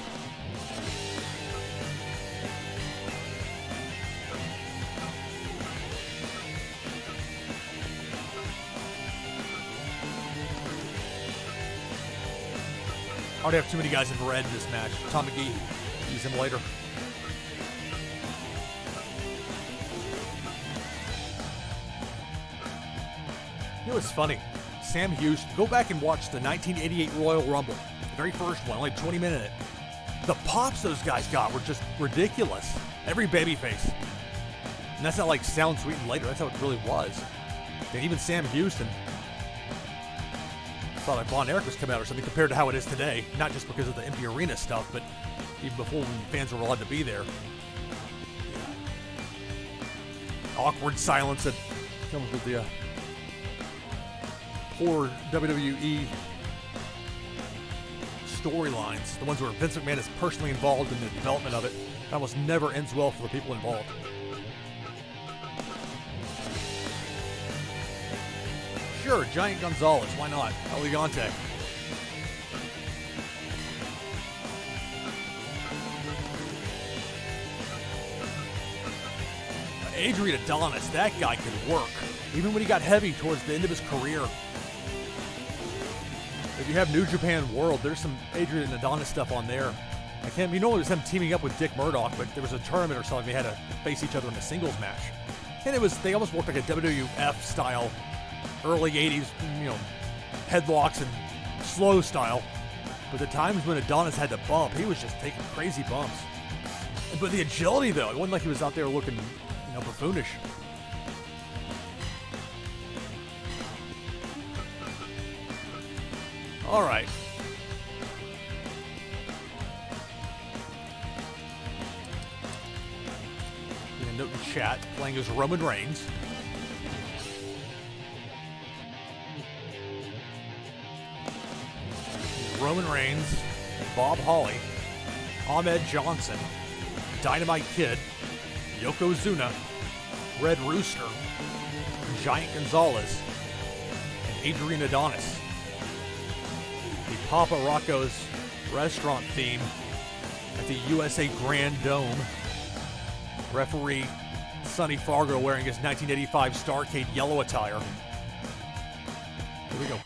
I already have too many guys in red in this match. Tom McGee, use him later. You know what's funny? Sam Houston, go back and watch the 1988 Royal Rumble. The very first one, only 20 minutes. The pops those guys got were just ridiculous. Every babyface. And that's not like sound sweet and later, that's how it really was. And even Sam Houston, I thought like Von Erich was coming out or something compared to how it is today. Not just because of the empty arena stuff, but even before when fans were allowed to be there. Yeah. Awkward silence that comes with the poor WWE storylines, the ones where Vince McMahon is personally involved in the development of it. That almost never ends well for the people involved. Sure, Giant Gonzalez, why not? El Gigante. Adrian Adonis, that guy could work. Even when he got heavy towards the end of his career. If you have New Japan World, there's some Adrian Adonis stuff on there. I can't, you know, it was him teaming up with Dick Murdoch, but there was a tournament or something. They had to face each other in a singles match. And it was, they almost worked like a WWF style, early 80s, you know, headlocks and slow style. But the times when Adonis had to bump, he was just taking crazy bumps. But the agility, though, it wasn't like he was out there looking, you know, buffoonish. All right. Gonna note in chat, playing as Roman Reigns. Roman Reigns, Bob Holly, Ahmed Johnson, Dynamite Kid, Yokozuna, Red Rooster, Giant Gonzalez, and Adrian Adonis. The Papa Rocco's restaurant theme at the USA Grand Dome. Referee Sonny Fargo wearing his 1985 Starrcade yellow attire. Here we go.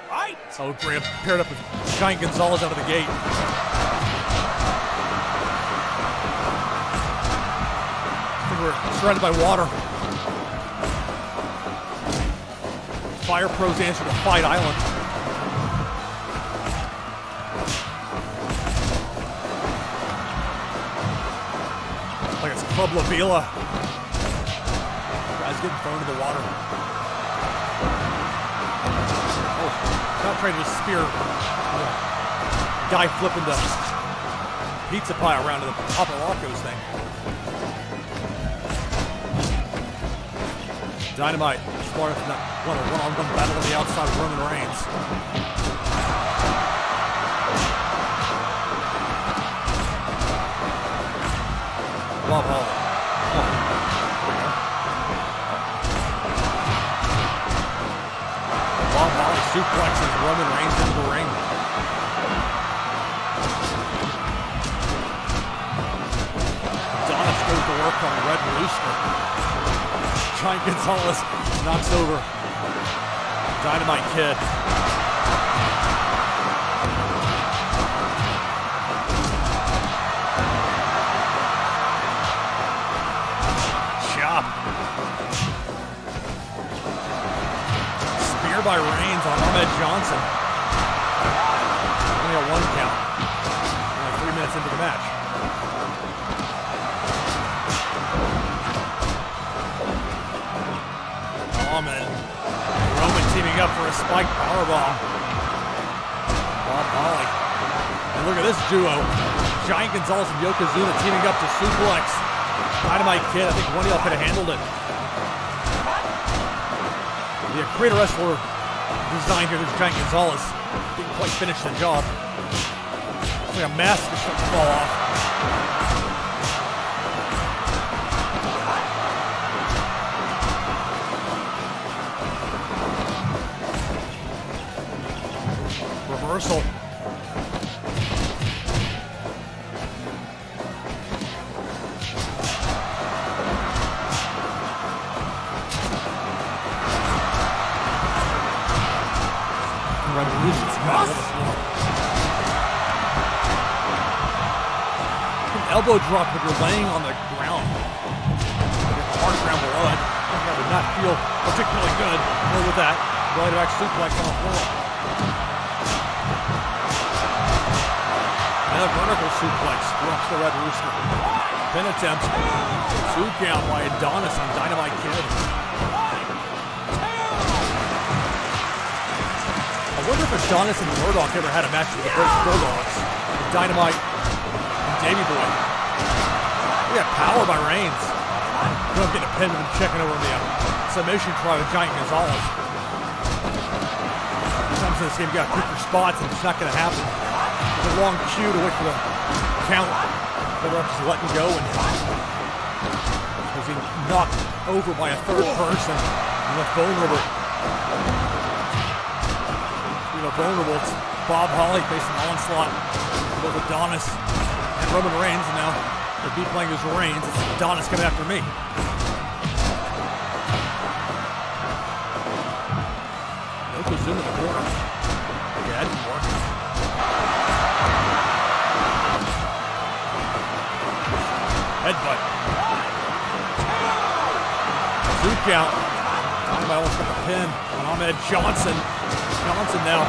Right. So Graham paired up with Giant Gonzalez out of the gate. We're surrounded by water. Fire Pros answer to Fight Island. Like it's Club La Vila. Guys getting thrown into the water. Oh, not trying to spear. Guy flipping the pizza pie around to the Papa Rocco's thing. Dynamite, smart enough not want a one-on-one battle on the outside of Roman Reigns. Bob Holly. Oh. Bob Holly suplexes Roman Reigns into the ring. Adonis goes to work on Red Rooster. Giant Gonzalez knocks over Dynamite Kid. Chop. Spear by Reigns look at this duo. Giant Gonzalez and Yokozuna teaming up to suplex Dynamite Kid. I think one of y'all could have handled it. The creator wrestler design here, this Giant Gonzalez, didn't quite finish the job. It's like a mask is starting to fall off. Reversal. Elbow drop when you're laying on the ground. Hard ground below it. That would not feel particularly good. More with that. Right back suplex on the floor. And a vertical suplex. Drops the Red Rooster. Pin attempt. 2 count by Adonis on Dynamite Kid. I wonder if Adonis and Murdoch ever had a match with the British Bulldogs. Dynamite and Davey Boy. We got power by Reigns. We don't get a pin and checking over the submission try with Giant Gonzalez. Sometimes in this game you gotta pick your spots and it's not gonna happen. There's a long cue to wait for the count. The ref just letting go and was he knocked over by a third person and left vulnerable. Vulnerable. It's Bob Holly facing onslaught. Both Adonis and Roman Reigns, and now they're beat playing as Reigns. It's Adonis coming after me. Yokozuna in the corner. Yeah, that didn't work. Headbutt. 2 count. Dynamite almost got the pin on Ahmed Johnson. Johnson now.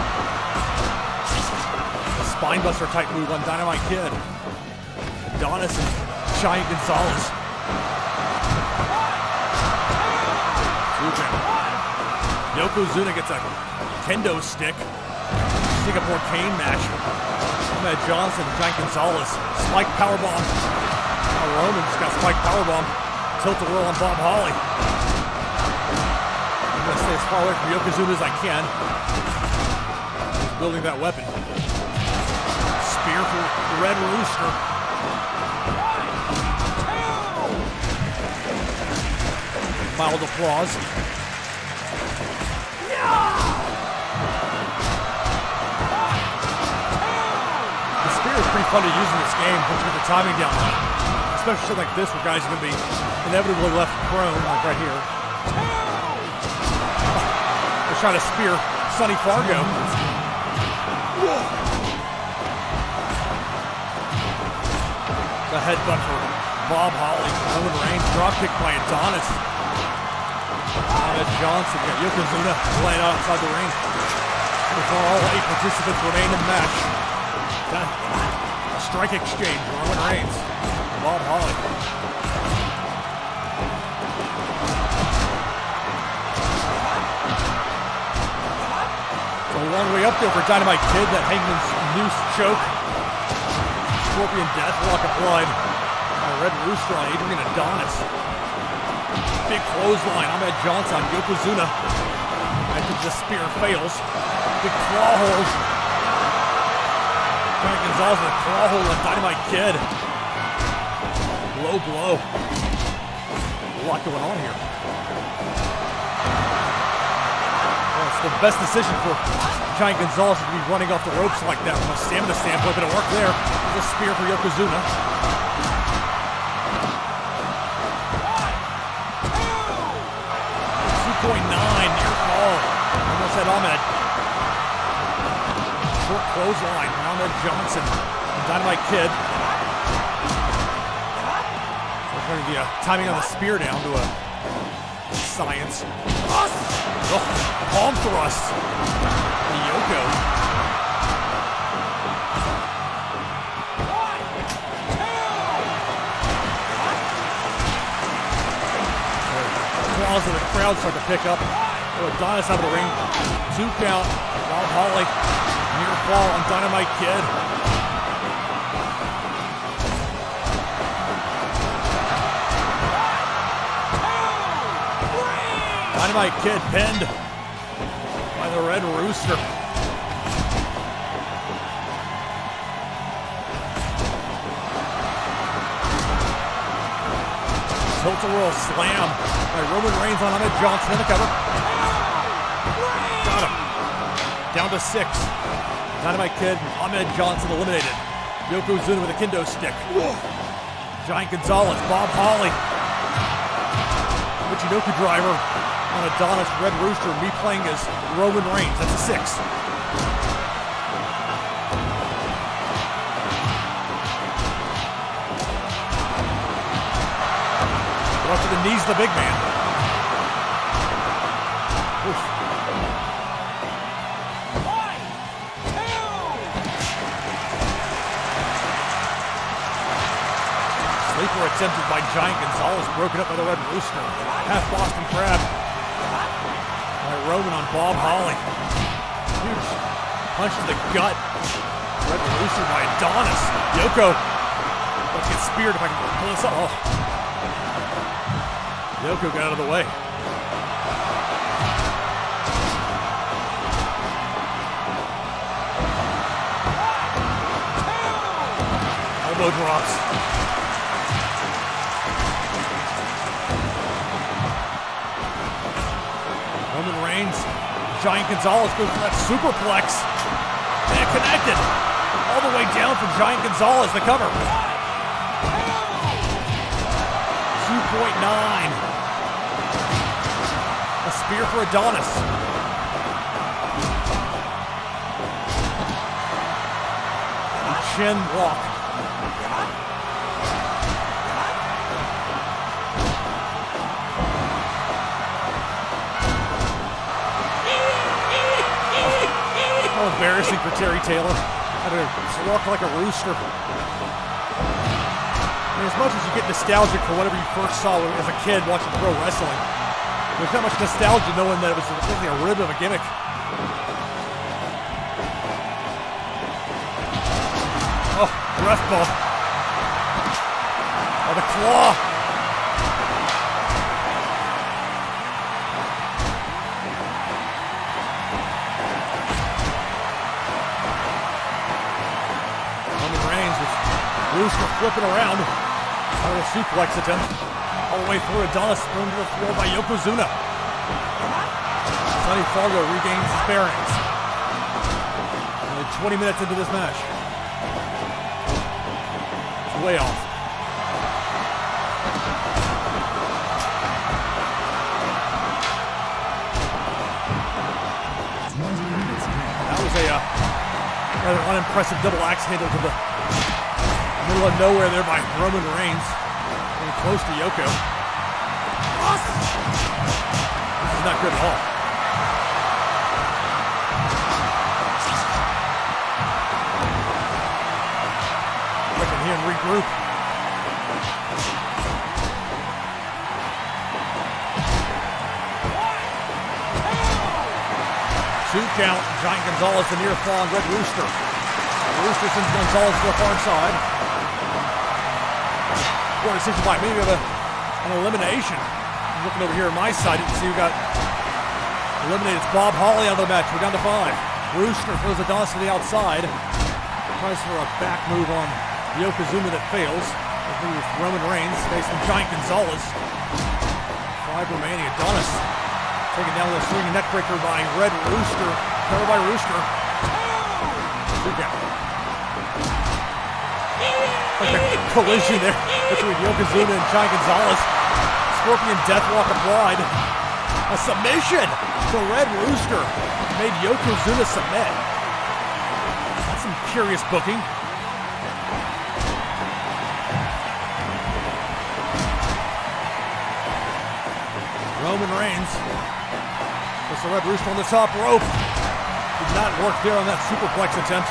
A spinebuster type move on Dynamite Kid. Adonis and Giant Gonzalez. Yokozuna gets a kendo stick. Singapore cane match. Ahmed Johnson and Giant Gonzalez. Spike powerbomb. Roman's got spike powerbomb. Tilt-a-whirl on Bob Holly. I'm going to stay as far away from Yokozuna as I can. He's building that weapon. Spear for the Red Rooster. Mild applause. The spear is pretty fun to use in this game once you get the timing down on it. Especially like this where guys are going to be inevitably left prone, like right here. They're trying to spear Sonny Fargo. The headbutt for Bob Holly. Roman Reigns dropkick by Adonis. Ahmed Johnson, got Yokozuna laying out outside the ring. Before all 8 participants remain in the match. A strike exchange, Roman Reigns. Bob Holly. So a long way up there for Dynamite Kid, that Hangman's noose choke. Scorpion Deathlock applied by Red Rooster on Adrian Adonis. Big clothesline, Ahmed Johnson on Yokozuna. I think the spear fails. Big claw hold. Giant Gonzalez with a claw hold on Dynamite Kid. Low blow. A lot going on here. Well, it's the best decision for Giant Gonzalez to be running off the ropes like that from a stamina standpoint, but it worked there. The spear for Yokozuna. 2.9, near fall. Almost had Ahmed. Short clothesline, Ahmed Johnson. Dynamite Kid. Turning the timing on the spear down to a science. Oh, palm thrust. The Yoko. Claws of the crowd start to pick up. Oh, Adonis out of the ring. 2 count. Bob Holly. Near fall on Dynamite Kid. Dynamite Kid pinned by the Red Rooster. Tilt-a-whirl slam by Roman Reigns on Ahmed Johnson in the cover. Got him. Down to 6. Dynamite Kid, Ahmed Johnson eliminated. Yokozuna with a kendo stick. Giant Gonzalez, Bob Holly. Michinoku driver on Adonis, Red Rooster, me playing as Roman Reigns. That's a 6. Up to the knees of the big man. Oof. 1, 2. Sleeper attempted by Giant Gonzalez, broken up by the Red Rooster. Half Boston Crab by Roman on Bob Holly. Huge punch to the gut. Red Rooster by Adonis. Yoko. Let's get speared if I can pull this up. Oh. Yoko got out of the way. Elbow drops. Roman Reigns, Giant Gonzalez goes for that superplex. And it connected. All the way down for Giant Gonzalez, the cover. 2.9. A spear for Adonis. A chin walk. How embarrassing for Terry Taylor. Had to walk like a rooster. I mean, as much as you get nostalgic for whatever you first saw as a kid watching pro wrestling, there's not much nostalgia knowing that it was basically a rib of a gimmick. Oh, ref bump. Oh, the claw. Roman Reigns with Rooster flipping around. Out of a suplex attempt. All the way through, Adonis thrown to the floor by Yokozuna. Sonny Fargo regains his bearings. Only 20 minutes into this match. It's way off. That was a rather unimpressive double axe handle to the middle of nowhere there by Roman Reigns. Getting close to Yoko. This is not good at all. Look at him regroup. Two count. Giant Gonzalez, the near fall on Red Rooster. Rooster sends Gonzalez to the far side. Decision by maybe of an elimination. I'm looking over here on my side to see who got eliminated. It's Bob Holly out of the match. We're down to 5. Rooster throws Adonis to the outside. Tries for a back move on Yokozuna that fails. With Roman Reigns facing Giant Gonzalez. 5 remaining. Adonis taken down with a swinging neckbreaker by Red Rooster. Covered by Rooster. 2 count. Like a collision there between Yokozuna and Giant Gonzalez. Scorpion Deathwalk applied. A submission to Red Rooster made Yokozuna submit. That's some curious booking. Roman Reigns puts the Red Rooster on the top rope. Did not work there on that superplex attempt.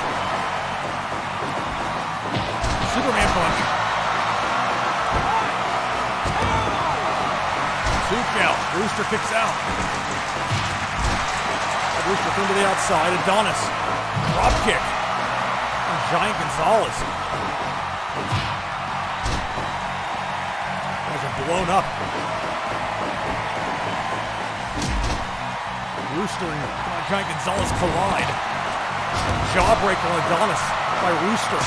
Superman punch. 2 count. Rooster kicks out. Rooster thrown to the outside. Adonis. Drop kick. And Giant Gonzalez. Guys are blown up. Rooster and Giant Gonzalez collide. Jawbreaker on Adonis by Rooster.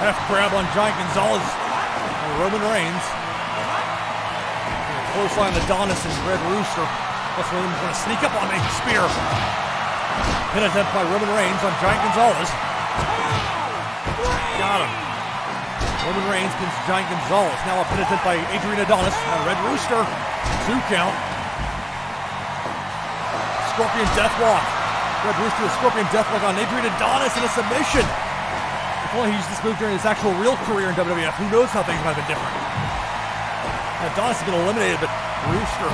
Half grab on Giant Gonzalez and Roman Reigns. Close line Adonis and Red Rooster. That's one of them going to sneak up on me. Spear. Pin attempt by Roman Reigns on Giant Gonzalez. Got him. Roman Reigns pins Giant Gonzalez. Now a pin attempt by Adrian Adonis on Red Rooster. 2 count. Scorpion Deathlock. Red Rooster with Scorpion Deathlock on Adrian Adonis in a submission. If only he used this move during his actual real career in WWF, who knows how things might have been different. Adonis has been eliminated, but Rooster.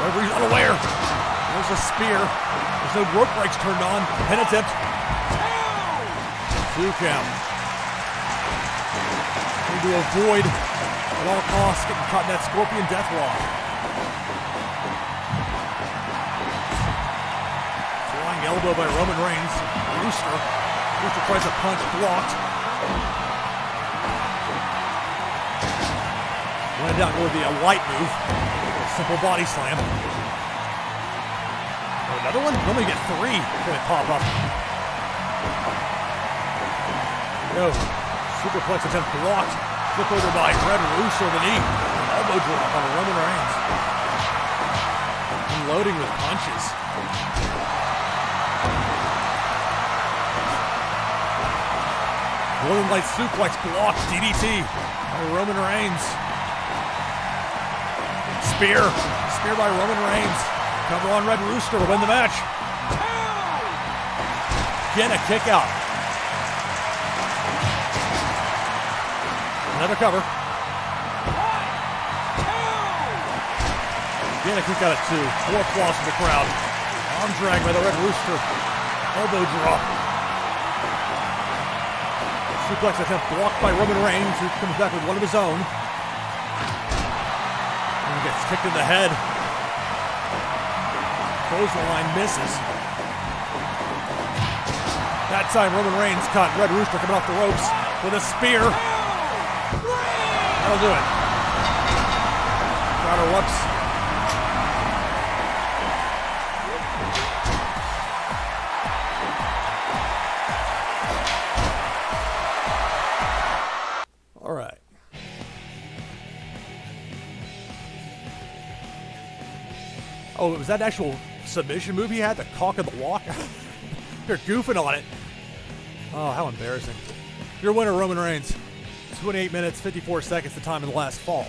Referee's unaware. There's a spear. There's no rope breaks turned on. Pin attempt. 2 count. Need to avoid at all costs getting caught in that Scorpion Deathlock. Flying elbow by Roman Reigns. Rooster. Rooster tries a punch, blocked. Went down with the light move. A simple body slam. Oh, another one? Let me get 3 before they pop up. No. Superplex attempt blocked. Flip over by Red Rooster the knee. Elbow drop on Roman Reigns. Unloading with punches. Golden Light Suplex blocked. DDT by Roman Reigns. Spear. Spear by Roman Reigns. Cover on Red Rooster will win the match. Again, a kick out. Another cover. Again, a kick out at 2. More applause from the crowd. Arm drag by the Red Rooster. Elbow drop. Suplex attempt blocked by Roman Reigns, who comes back with one of his own. And he gets kicked in the head. Clothesline misses. That time Roman Reigns caught Red Rooster coming off the ropes with a spear. That'll do it. Crowd erupts. All right. Oh, was that an actual submission move he had? The cock of the walk? They're goofing on it. Oh, how embarrassing. Your winner, Roman Reigns. 28 minutes, 54 seconds, the time in the last fall.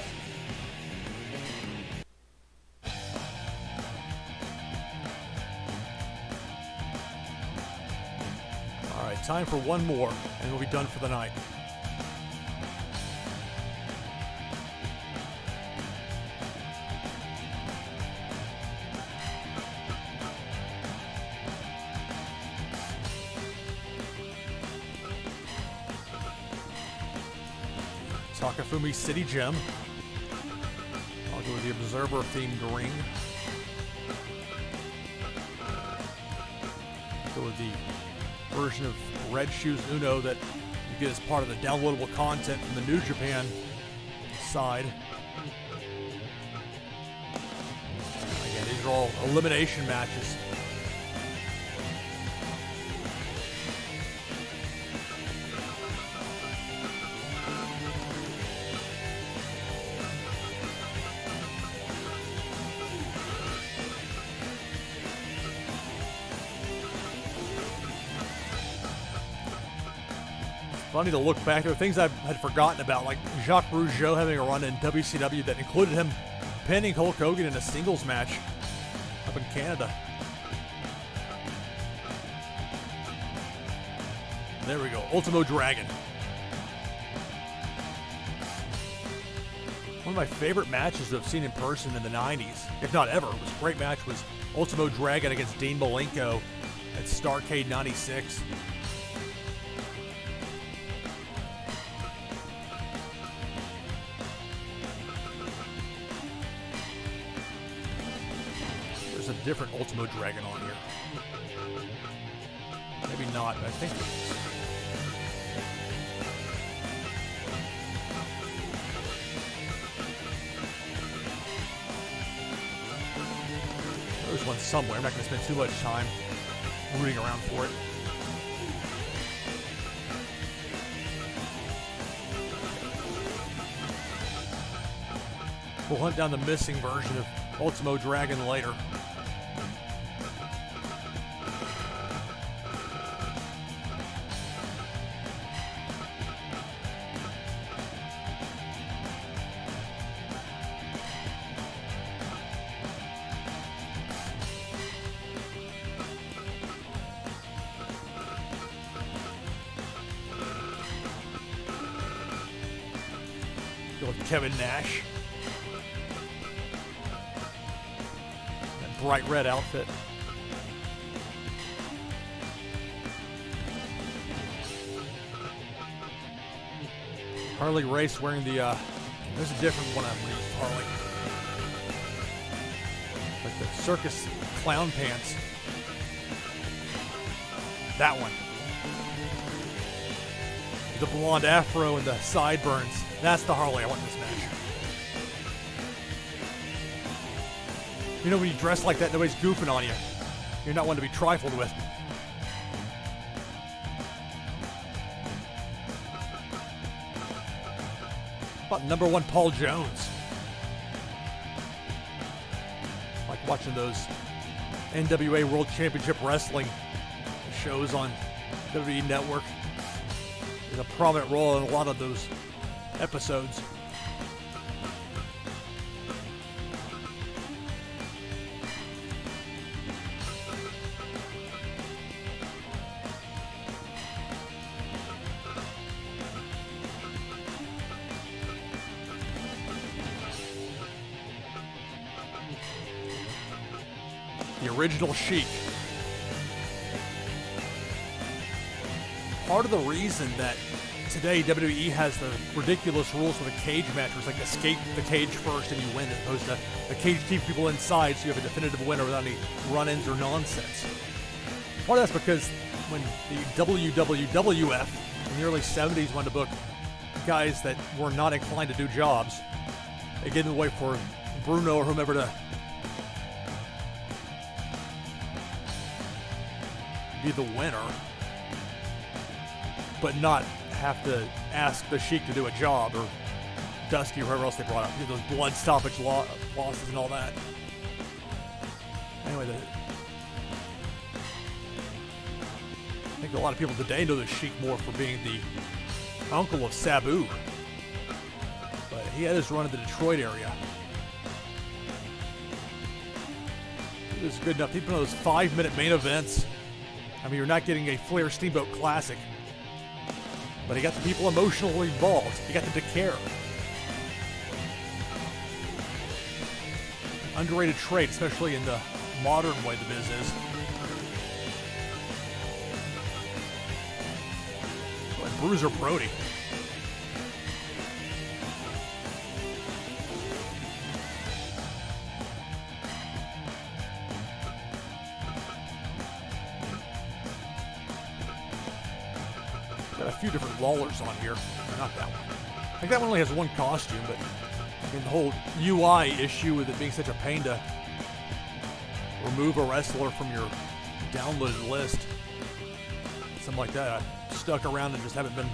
All right, time for one more, and we'll be done for the night. Takafumi City Gym. I'll go with the Observer-themed ring. Go with the version of Red Shoes Uno that you get as part of the downloadable content from the New Japan side. Again, these are all elimination matches. Funny to look back. There were things I had forgotten about, like Jacques Rougeau having a run in WCW that included him pinning Hulk Hogan in a singles match up in Canada. There we go, Ultimo Dragon. One of my favorite matches I've seen in person in the 90s, if not ever, it was a great match, was Ultimo Dragon against Dean Malenko at Starrcade 96. There's a different Ultimo Dragon on here. Maybe not, but I think there is. somewhere. I'm not going to spend too much time rooting around for it. We'll hunt down the missing version of Ultimo Dragon later. Go with Kevin Nash. Bright red outfit. Harley Race wearing the, there's a different one I'm going to use, Harley. Like the circus clown pants. That one. The blonde afro and the sideburns. That's the Harley I want in this match. You know, when you dress like that, nobody's goofing on you. You're not one to be trifled with. About number one, Paul Jones. Like watching those NWA World Championship Wrestling shows on WWE Network. There's a prominent role in a lot of those episodes. The original Sheik. Part of the reason that today WWE has the ridiculous rules for the cage match, where it's like escape the cage first and you win, as opposed to the cage keep people inside so you have a definitive winner without any run-ins or nonsense. Part of that's because when the WWF in the early 70s wanted to book guys that were not inclined to do jobs, they gave them away for Bruno or whomever to be the winner, but not have to ask the Sheik to do a job, or Dusty or whoever else they brought up. You know, those blood stoppage losses and all that. Anyway, I think a lot of people today know the Sheik more for being the uncle of Sabu, but he had his run in the Detroit area. It was good enough. Even those 5-minute main events. I mean, you're not getting a Flair Steamboat Classic, but he got the people emotionally involved. He got them to care. Underrated trait, especially in the modern way the biz is. Like Bruiser Brody. Got a few different Lawlers on here. Not that one. I think that one only has one costume, but I mean, the whole UI issue with it being such a pain to remove a wrestler from your downloaded list, something like that, I stuck around and just haven't been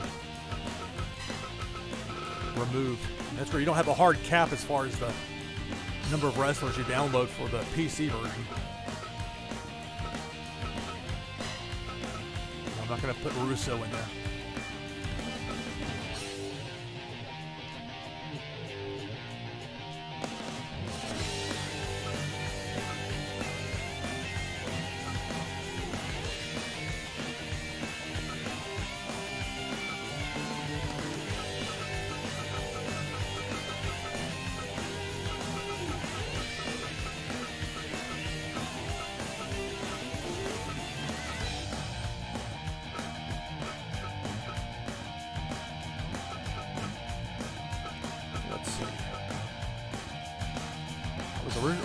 removed. And that's where you don't have a hard cap as far as the number of wrestlers you download for the PC version. I'm not going to put Russo in there.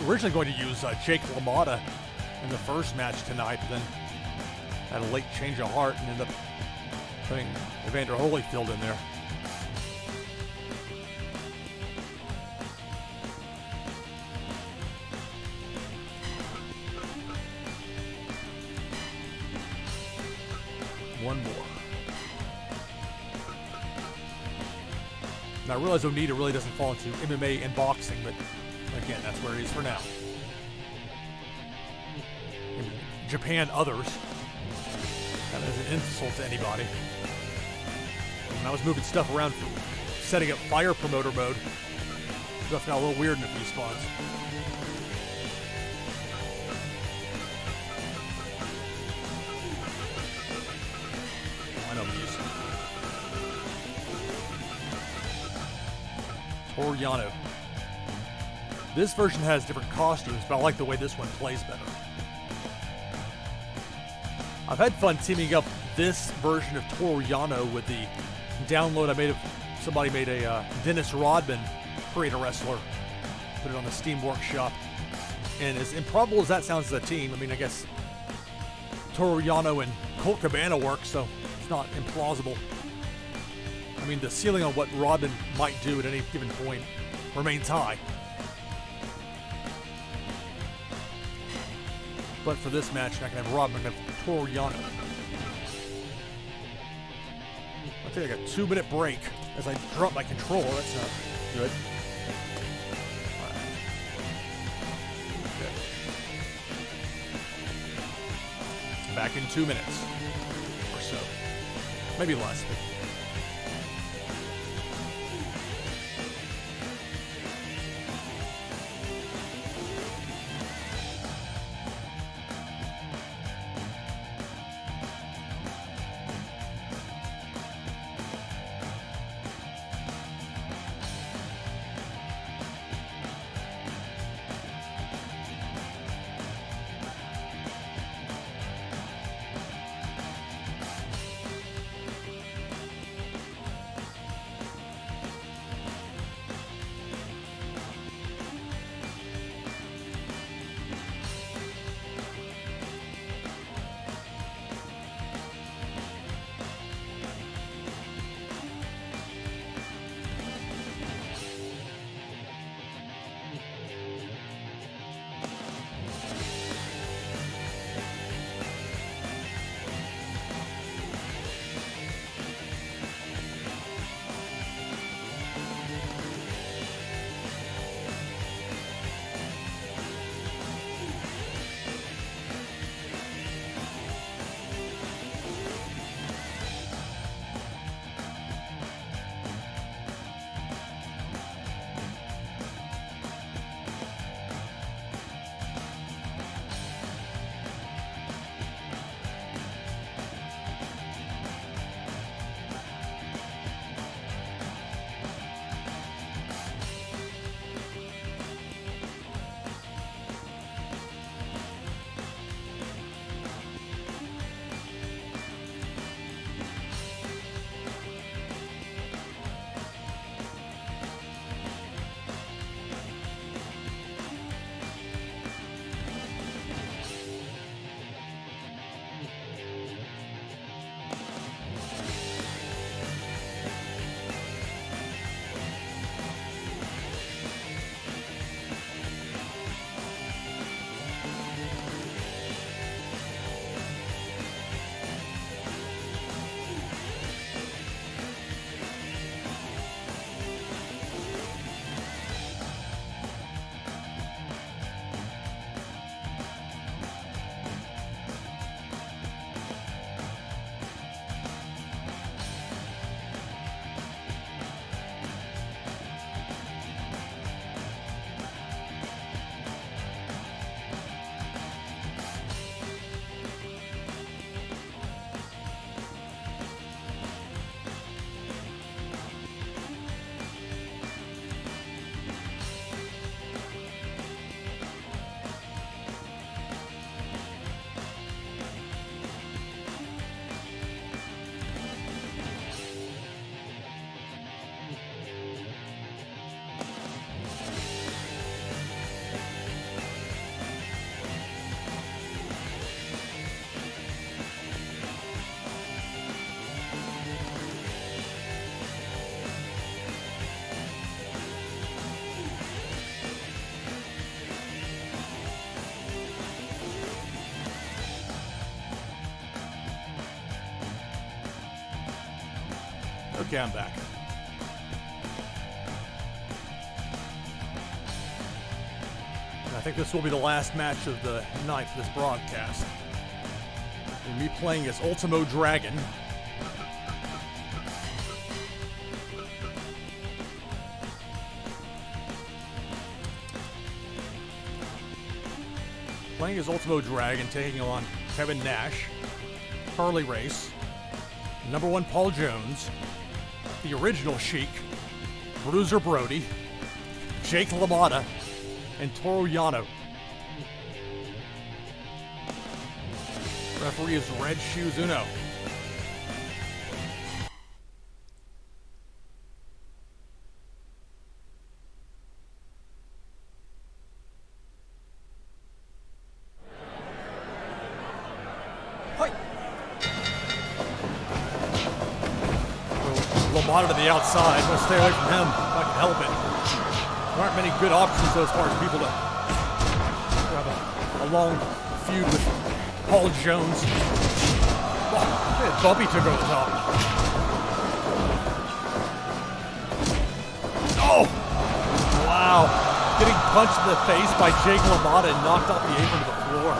Originally going to use Jake LaMotta in the first match tonight, but then had a late change of heart and ended up putting Evander Holyfield in there. one more. Now I realize Onita really doesn't fall into MMA and boxing, but again, that's where he is for now. In Japan, others. That is an insult to anybody. When I was moving stuff around for setting up fire promoter mode, stuff got a little weird in a few spots. I know music. Toru Yano. This version has different costumes, but I like the way this one plays better. I've had fun teaming up this version of Toru Yano with the download I made of somebody made a Dennis Rodman create a wrestler, put it on the Steam Workshop, and as improbable as that sounds as a team, I mean, I guess Toru Yano and Colt Cabana work, so it's not implausible. I mean, the ceiling on what Rodman might do at any given point remains high. But for this match, I can have Rodman have Toru Yano. I'll take like a 2-minute break as I drop my controller. That's not good. All right. Okay. Back in 2 minutes or so. Maybe less. But Okay, I'm back. I think this will be the last match of the night for this broadcast. And me playing as Ultimo Dragon. Playing as Ultimo Dragon, taking on Kevin Nash, Harley Race, #1 Paul Jones, the original Sheik, Bruiser Brody, Jake Lamotta, and Toru Yano. Referee is Red Shoes Uno. Lamotta to the outside. I'm going to stay away from him if I can help it. There aren't many good options though, as far as people to have a long feud with Paul Jones. Oh, Bumpy took over the top. Oh! Wow. Getting punched in the face by Jake Lamotta and knocked off the apron to the floor.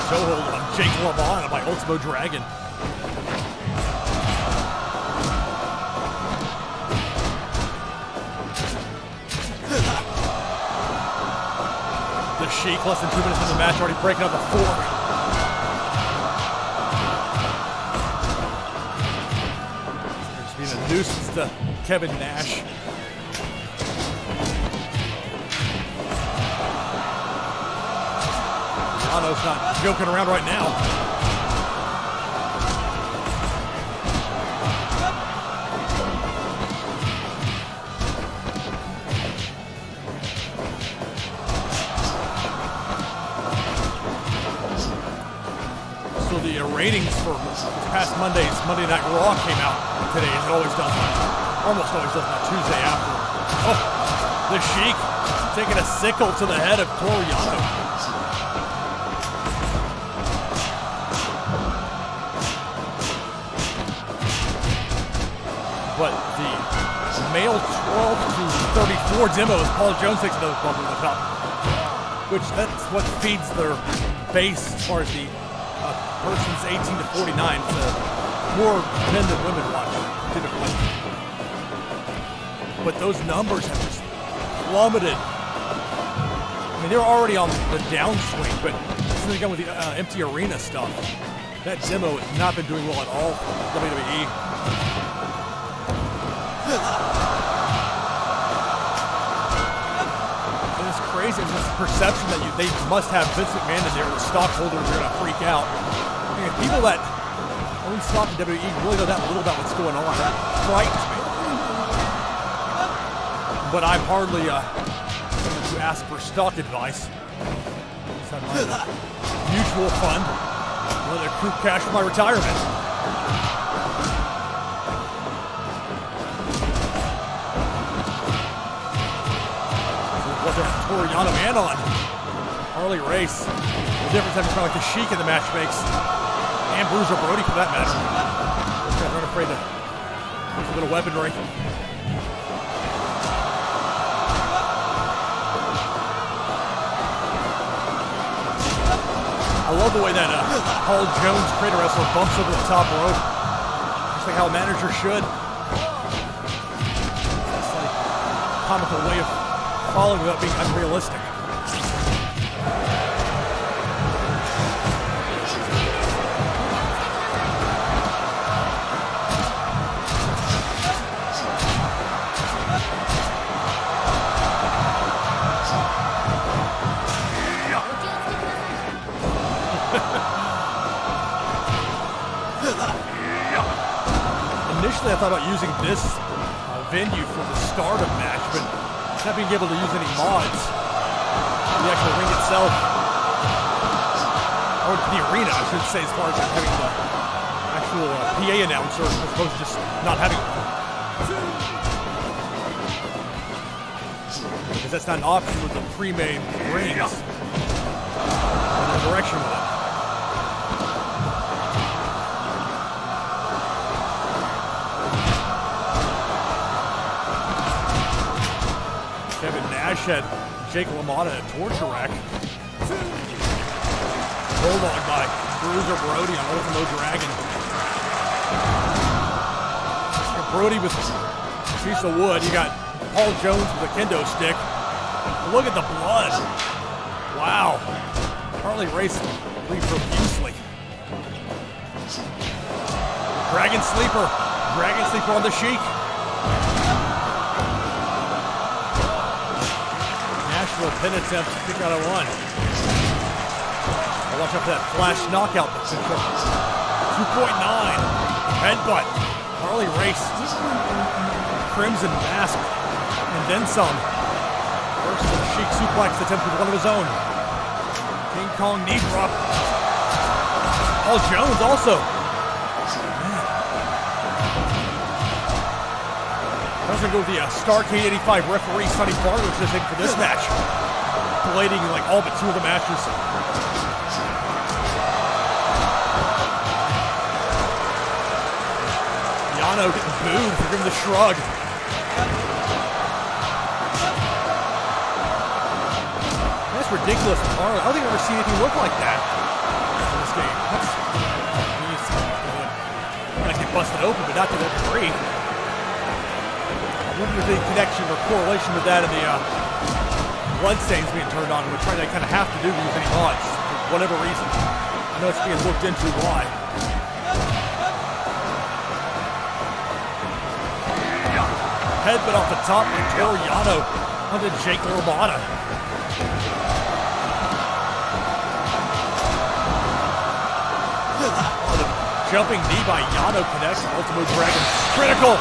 Toehold on Jake Lamotta by Ultimo Dragon. The Sheik, less than 2 minutes in the match, already breaking up the fork. There's been a nuisance to Kevin Nash. Yano's not joking around right now. So the ratings for this past Monday Night Raw came out today, as it always does. Almost always does on Tuesday after. Oh, the Sheik taking a sickle to the head of Toru Yano. But the male 12 to 34 demo is Paul Jones takes another bump over the top, which that's what feeds their base as far as the person's 18 to 49. So more men than women watch typically. But those numbers have just plummeted. I mean, they're already on the downswing, but since they come with the empty arena stuff, that demo has not been doing well at all for WWE. And it's crazy. It's this perception that they must have Vince McMahon in there. The stockholders are going to freak out. I mean, people that only stock in WWE really know that little about what's going on. That frightens me. But I'm hardly someone to ask for stock advice. Just have my mutual fund. Let it accrue cash for my retirement. Toru Yano and on Harley Race. The difference having like the Sheik in the match makes, and Bruiser Brody for that matter. Those guys aren't afraid to use a little weaponry. I love the way that Paul Jones, creator wrestler, bumps over the top rope, just like how a manager should. It's like a comical way of falling without being unrealistic. Initially, I thought about using this venue for the start of match, but not being able to use any mods for the actual ring itself, or the arena, I should say, as far as having the actual PA announcer, as opposed to just not having one. because that's not an option with the pre-made rings. The direction with it. Kevin Nash had Jake Lamotta at torture rack. Bulldog by Bruiser Brody on Ultimo Dragon. Brody with a piece of wood. You got Paul Jones with a kendo stick. Look at the blood. Wow. Harley Race bleed profusely. Dragon Sleeper. Dragon Sleeper on the Sheik. Nashville pin attempt, kick out of one. Watch out for that flash knockout position. 2.9. Headbutt. Harley Race. Crimson Mask. And then some. First the Sheik suplex attempt with one of his own. King Kong knee drop. Paul Jones also. I was going to go with the Starcade 85 referee Sonny Farley for this match. Blading in like all but two of the matches. Yano getting booed for giving the shrug. That's ridiculous from Harley. I don't think I've ever seen anything look like that in this game. That's gonna get busted open, but not to that degree. I wonder if there's any connection or correlation with that in the bloodstains being turned on, which they kind of have to do to use any odds for whatever reason. I know it's being looked into why. Headbutt off the top by Toru Yano onto Jake Lamotta. Oh, the jumping knee by Yano connects. Ultimo Dragon. Critical.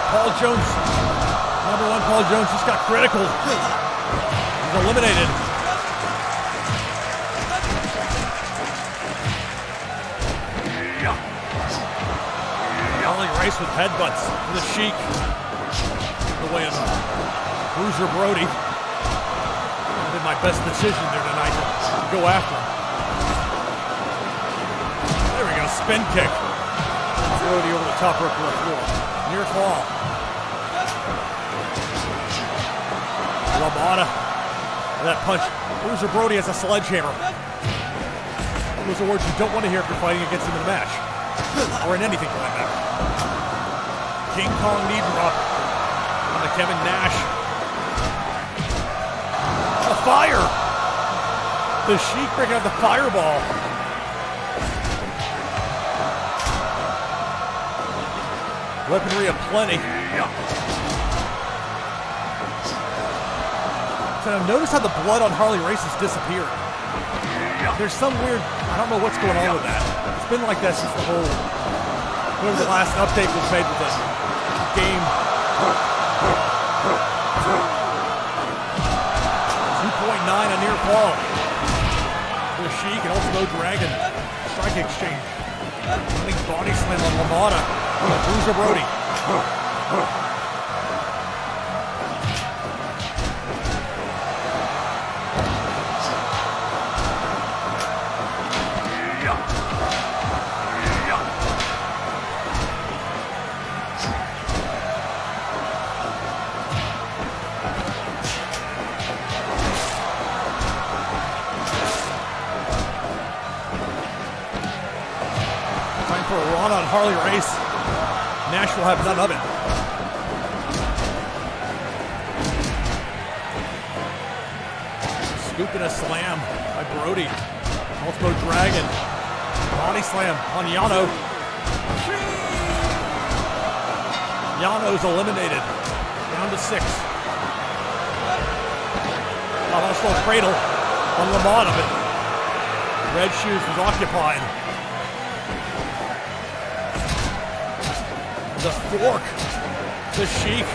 Paul Jones. Number one, Paul Jones just got critical. He's eliminated. Harley Race with headbutts to the Sheik. The way of Bruiser Brody. I did my best decision there tonight to go after him. There we go, spin kick. Brody over the top rope to the floor. Near fall. Lamotta. That punch. Bruiser Brody has a sledgehammer. Those are words you don't want to hear if you're fighting against him in a match. Or in anything for that matter. King Kong knee drop. Kevin Nash. A fire! The Sheik breaking out the fireball. Weaponry aplenty. So notice how the blood on Harley Race has disappeared. There's some weird, I don't know what's going on with that. It's been like that since the whole, whenever the last update was made with the game. 2.9 on near fall. The Sheik and Ultimo Dragon. Strike exchange. Running body slam on Lamotta. Bruiser Brody. Harley Race. Nash will have none of it. Scoop and a slam by Brody. Ultimo Dragon. Body slam on Yano. Yano's eliminated. Down to 6. Also a cradle on Lamotta, but Red Shoes was occupied. The fork. The Sheik.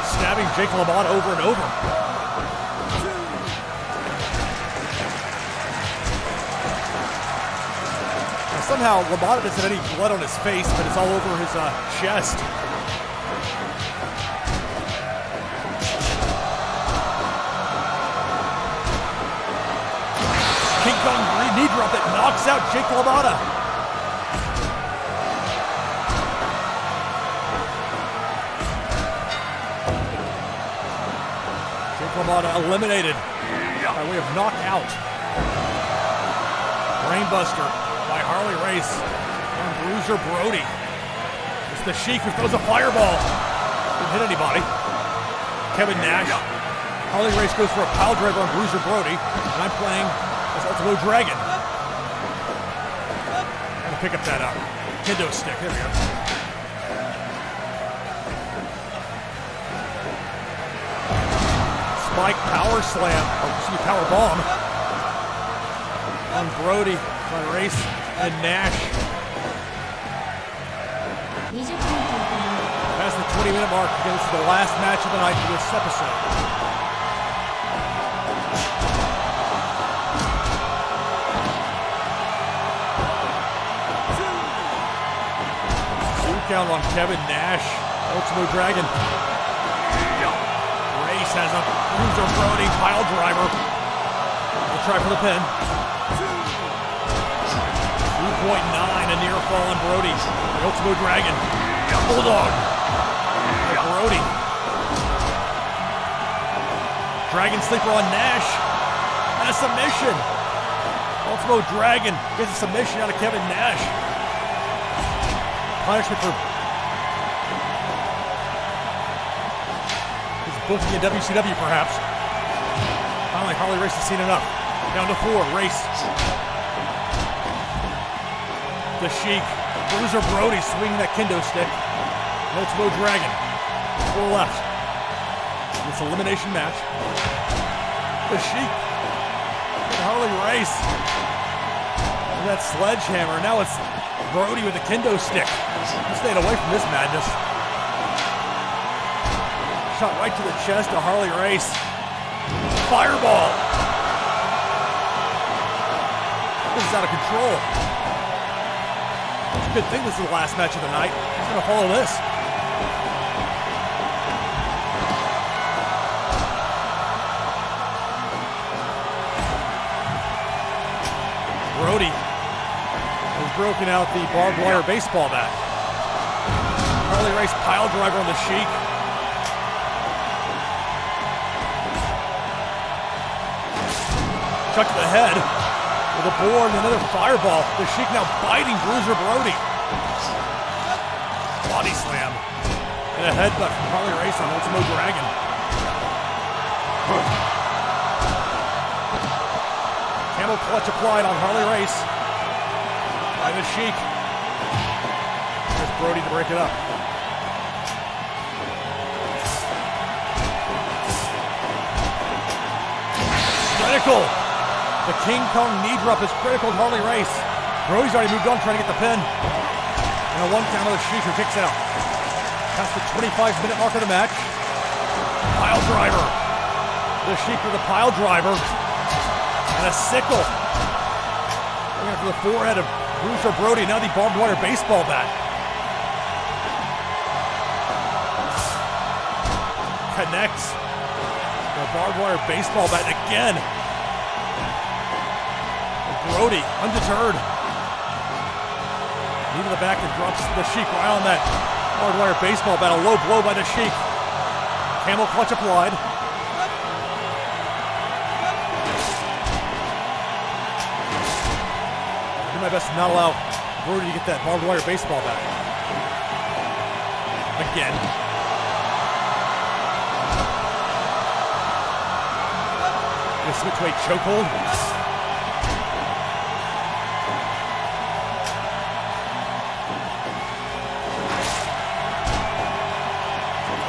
Stabbing Jake Lamotta over and over. Now somehow Lamotta doesn't have any blood on his face, but it's all over his chest. knee drop that knocks out Jake Lamotta. Jake Lamotta eliminated by way of knockout. Brainbuster by Harley Race on Bruiser Brody. It's the Sheik who throws a fireball. Didn't hit anybody. Kevin Nash. Harley Race goes for a pile driver on Bruiser Brody, and I'm playing as Ultimo Dragon. I'm gonna pick up that kendo stick. There we go. Spike power slam, power bomb on Brody by Race and Nash. Past the 20-minute mark. Again, this is the last match of the night for this episode. Count on Kevin Nash, Ultimo Dragon. Race has a Bruiser Brody pile driver. We'll try for the pin. 2.9, a near fall on Brody. The Ultimo Dragon. Bulldog. Brody. Dragon Sleeper on Nash. And a submission. Ultimo Dragon gets a submission out of Kevin Nash. Punishment for his booking in WCW, perhaps. Finally, Harley Race has seen enough. Down to 4, Race. The Sheik. Bruiser Brody swinging that kendo stick. Ultimo Dragon. 4 left. It's an elimination match. The Sheik and Harley Race. And that sledgehammer. Now it's Brody with a kendo stick. I'm staying away from this madness. Shot right to the chest of Harley Race. Fireball. This is out of control. It's a good thing this is the last match of the night. He's going to follow this. Brody has broken out the barbed wire baseball bat. Harley Race pile driver on the Sheik. Chuck to the head with a board and another fireball. The Sheik now biting Bruiser Brody. Body slam. And a headbutt from Harley Race on Ultimo Dragon. Camel clutch applied on Harley Race by the Sheik. There's Brody to break it up. Critical. The King Kong knee drop is critical to Harley Race. Brody's already moved on trying to get the pin. And a 1 count of the Sheik who kicks out. Past the 25-minute mark of the match. Pile driver. The Sheik with a pile driver. And a sickle. Going after the forehead of Bruiser Brody. Now the barbed wire baseball bat. Connects. The barbed wire baseball bat again. Brody, undeterred. Knee to the back and drops the Sheik right on that barbed wire baseball bat. A low blow by the Sheik. Camel clutch applied. Do my best to not allow Brody to get that barbed wire baseball bat. Again. Gonna switch to a chokehold.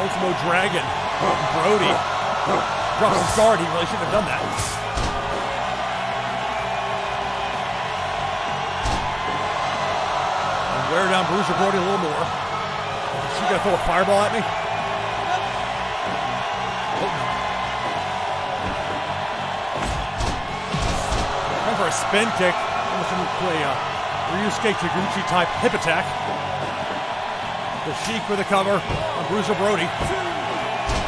Ultimo Dragon. Brody drops his guard. He really shouldn't have done that. And wear down Bruiser Brody a little more. Is she gonna throw a fireball at me? Hope not. Going for a spin kick. Almost into a Ryusuke Taguchi type hip attack. The Sheik with a cover on Bruiser Brody.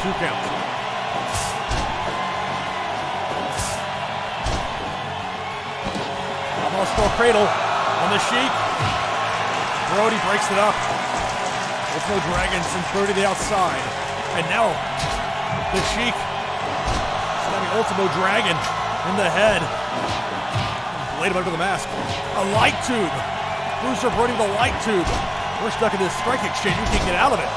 2 counts. Skull cradle on the Sheik. Brody breaks it up. Ultimo Dragon sends Brody to the outside. And now the Sheik slamming Ultimo Dragon in the head. Laid him under the mask. A light tube. Bruiser Brody with a light tube. We're stuck in this strike exchange. We can't get out of it.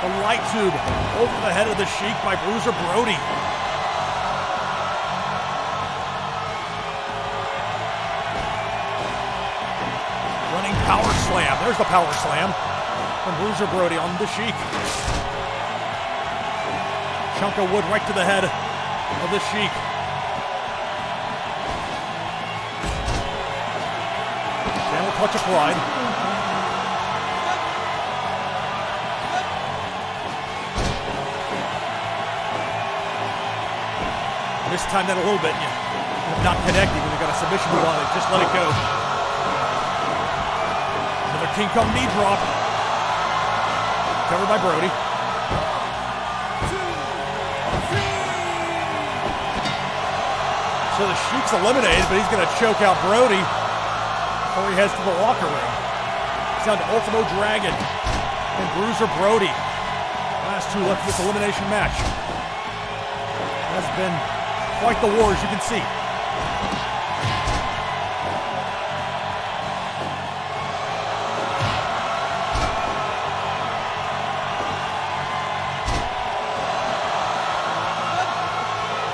A light tube over the head of the Sheik by Bruiser Brody. Running power slam. There's the power slam from Bruiser Brody on the Sheik. Chunk of wood right to the head of the Sheik. Channel clutch applied. This time that a little bit, not connecting when they got a submission move on it. Just let it go. Another King Kong knee drop. Covered by Brody. So the Sheik's eliminated, but he's going to choke out Brody before he heads to the locker room. It's down to Ultimo Dragon and Bruiser Brody. Last two left in this elimination match. Has been quite the war, as you can see.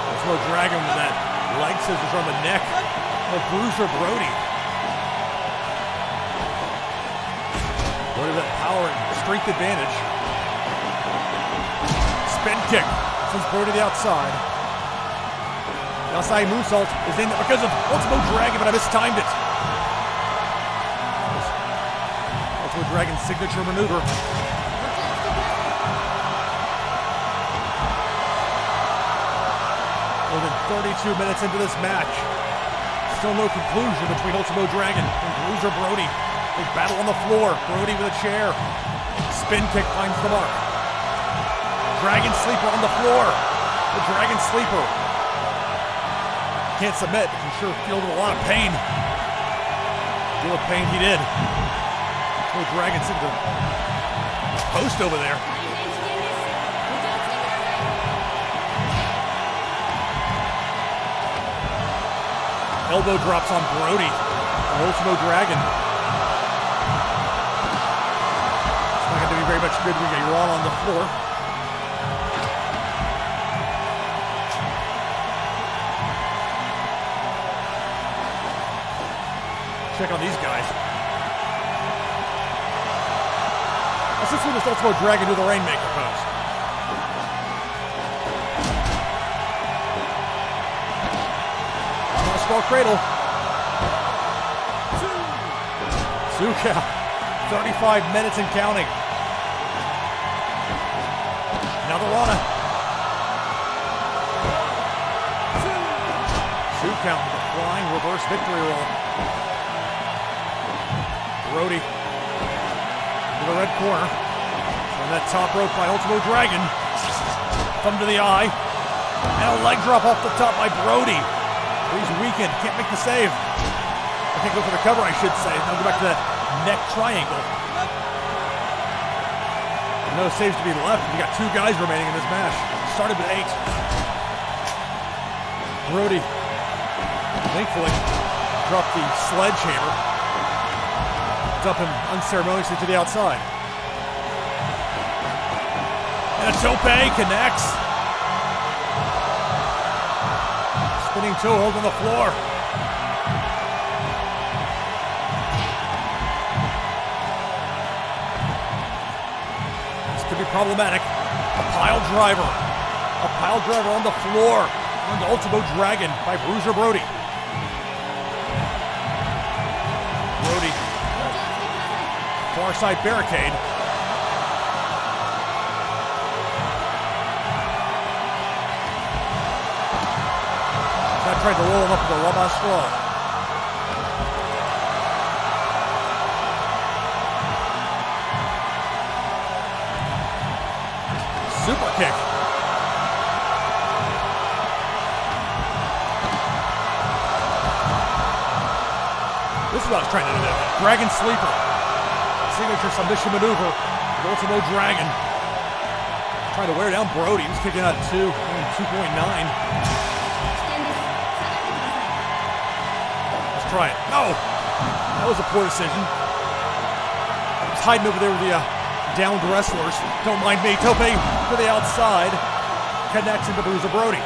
Ultimo Dragon with that leg scissors on the neck of Bruiser Brody. Brody with that power and strength advantage. Spin kick sends Brody to the outside. The outside moonsault is in because of Ultimo Dragon, but I mistimed it. Ultimo Dragon's signature maneuver. More than 32 minutes into this match. Still no conclusion between Ultimo Dragon and Bruiser Brody. They battle on the floor. Brody with a chair. Spin kick finds the mark. Dragon Sleeper on the floor. The Dragon Sleeper. Can't submit, but you sure feel a lot of pain. Deal of pain he did. Ultimo Dragon sitting the post over there. Elbow drops on Brody. Ultimo Dragon. It's not going to be very much good when you get Raw on the floor. Check on these guys. Let's just see this Ultimo Dragon do the Rainmaker pose. Skull cradle. Stuka, 35 minutes and counting. Now the Rana. Two count with a flying reverse victory roll. Brody to the red corner. And that top rope by Ultimo Dragon. Thumb to the eye. And a leg drop off the top by Brody. He's weakened. Can't make the save. I can't go for the cover, I should say. Now go back to that neck triangle. No saves to be left. You got two guys remaining in this match. Started with 8. Brody, thankfully, dropped the sledgehammer. Dump him unceremoniously to the outside. And a tope connects. Spinning toe hold on the floor. This could be problematic. A pile driver. A pile driver on the floor. On the Ultimo Dragon by Bruiser Brody. Brody. Far side barricade. I tried to roll him up with a rubber straw. Super kick. what I was trying to do. Dragon Sleeper. Signature submission maneuver. Ultimo Dragon. Trying to wear down Brody. He's kicking out 2.9. Let's try it. No! That was a poor decision. He's hiding over there with the downed wrestlers. Don't mind me. Tope to the outside. Connects into Bruiser Brody.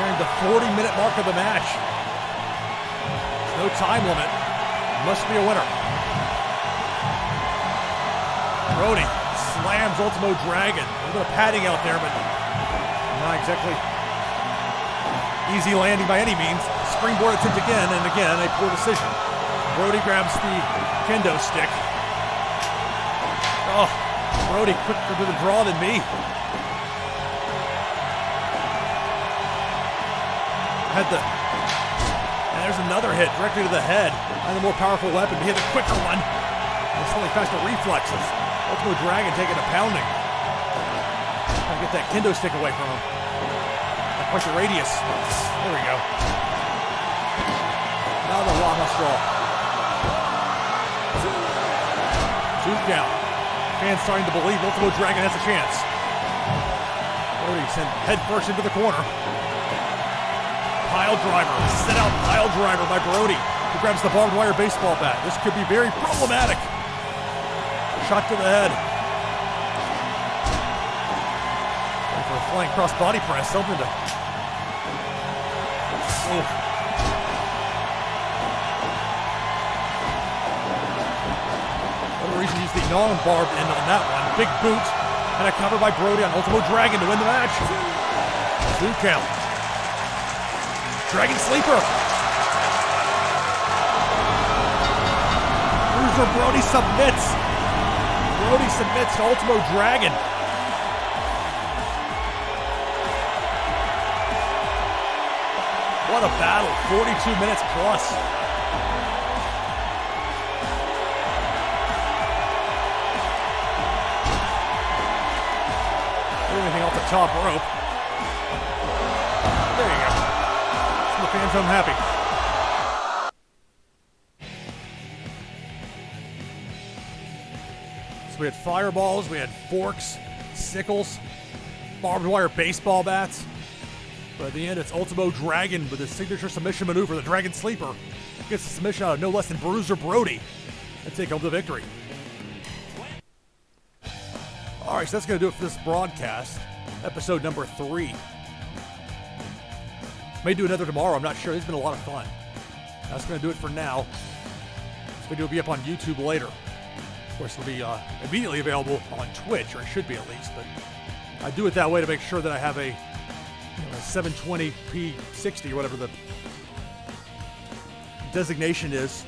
Nearing the 40-minute mark of the match. No time limit. Must be a winner. Brody slams Ultimo Dragon. A little bit of padding out there, but not exactly easy landing by any means. Springboard attempt again, and again, a poor decision. Brody grabs the kendo stick. Oh, Brody quicker to the draw than me. And there's another hit directly to the head. And the more powerful weapon, but he had a quicker one. With slightly faster reflexes. Ultimo Dragon taking a pounding. Trying to get that kendo stick away from him. Not quite the radius. There we go. Now the Lama straw. 2 count. Fans starting to believe Ultimo Dragon has a chance. Brody sent head first into the corner. Pile driver. Sit out pile driver by Brody. Who grabs the barbed wire baseball bat. This could be very problematic. Shot to the head. Going for a flying cross body press. Something to... Oh. Another reason to use the non-barbed end on that one. Big boot. And a cover by Brody on Ultimo Dragon to win the match. 2 count. Dragon Sleeper. Bruiser Brody submits. Brody submits to Ultimo Dragon. What a battle. 42 minutes plus. Anything off the top rope. There you go. The fans home happy. So we had fireballs, we had forks, sickles, barbed wire baseball bats. But at the end, it's Ultimo Dragon with his signature submission maneuver, the Dragon Sleeper. Gets the submission out of no less than Bruiser Brody and take home the victory. All right, so that's going to do it for this broadcast, episode number 3. May do another tomorrow, I'm not sure. It's been a lot of fun. That's going to do it for now. This video will be up on YouTube later. Of course, it'll be immediately available on Twitch, or it should be at least. But I do it that way to make sure that I have a 720p 60 or whatever the designation is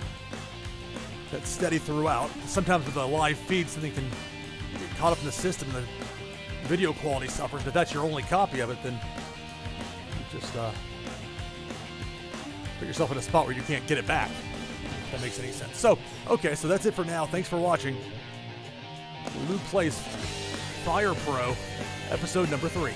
that's steady throughout. Sometimes with a live feed, something can get caught up in the system and the video quality suffers, but that's your only copy of it, then you just put yourself in a spot where you can't get it back, if that makes any sense. So, okay, so that's it for now. Thanks for watching. Luke Plays Fire Pro, episode number 3.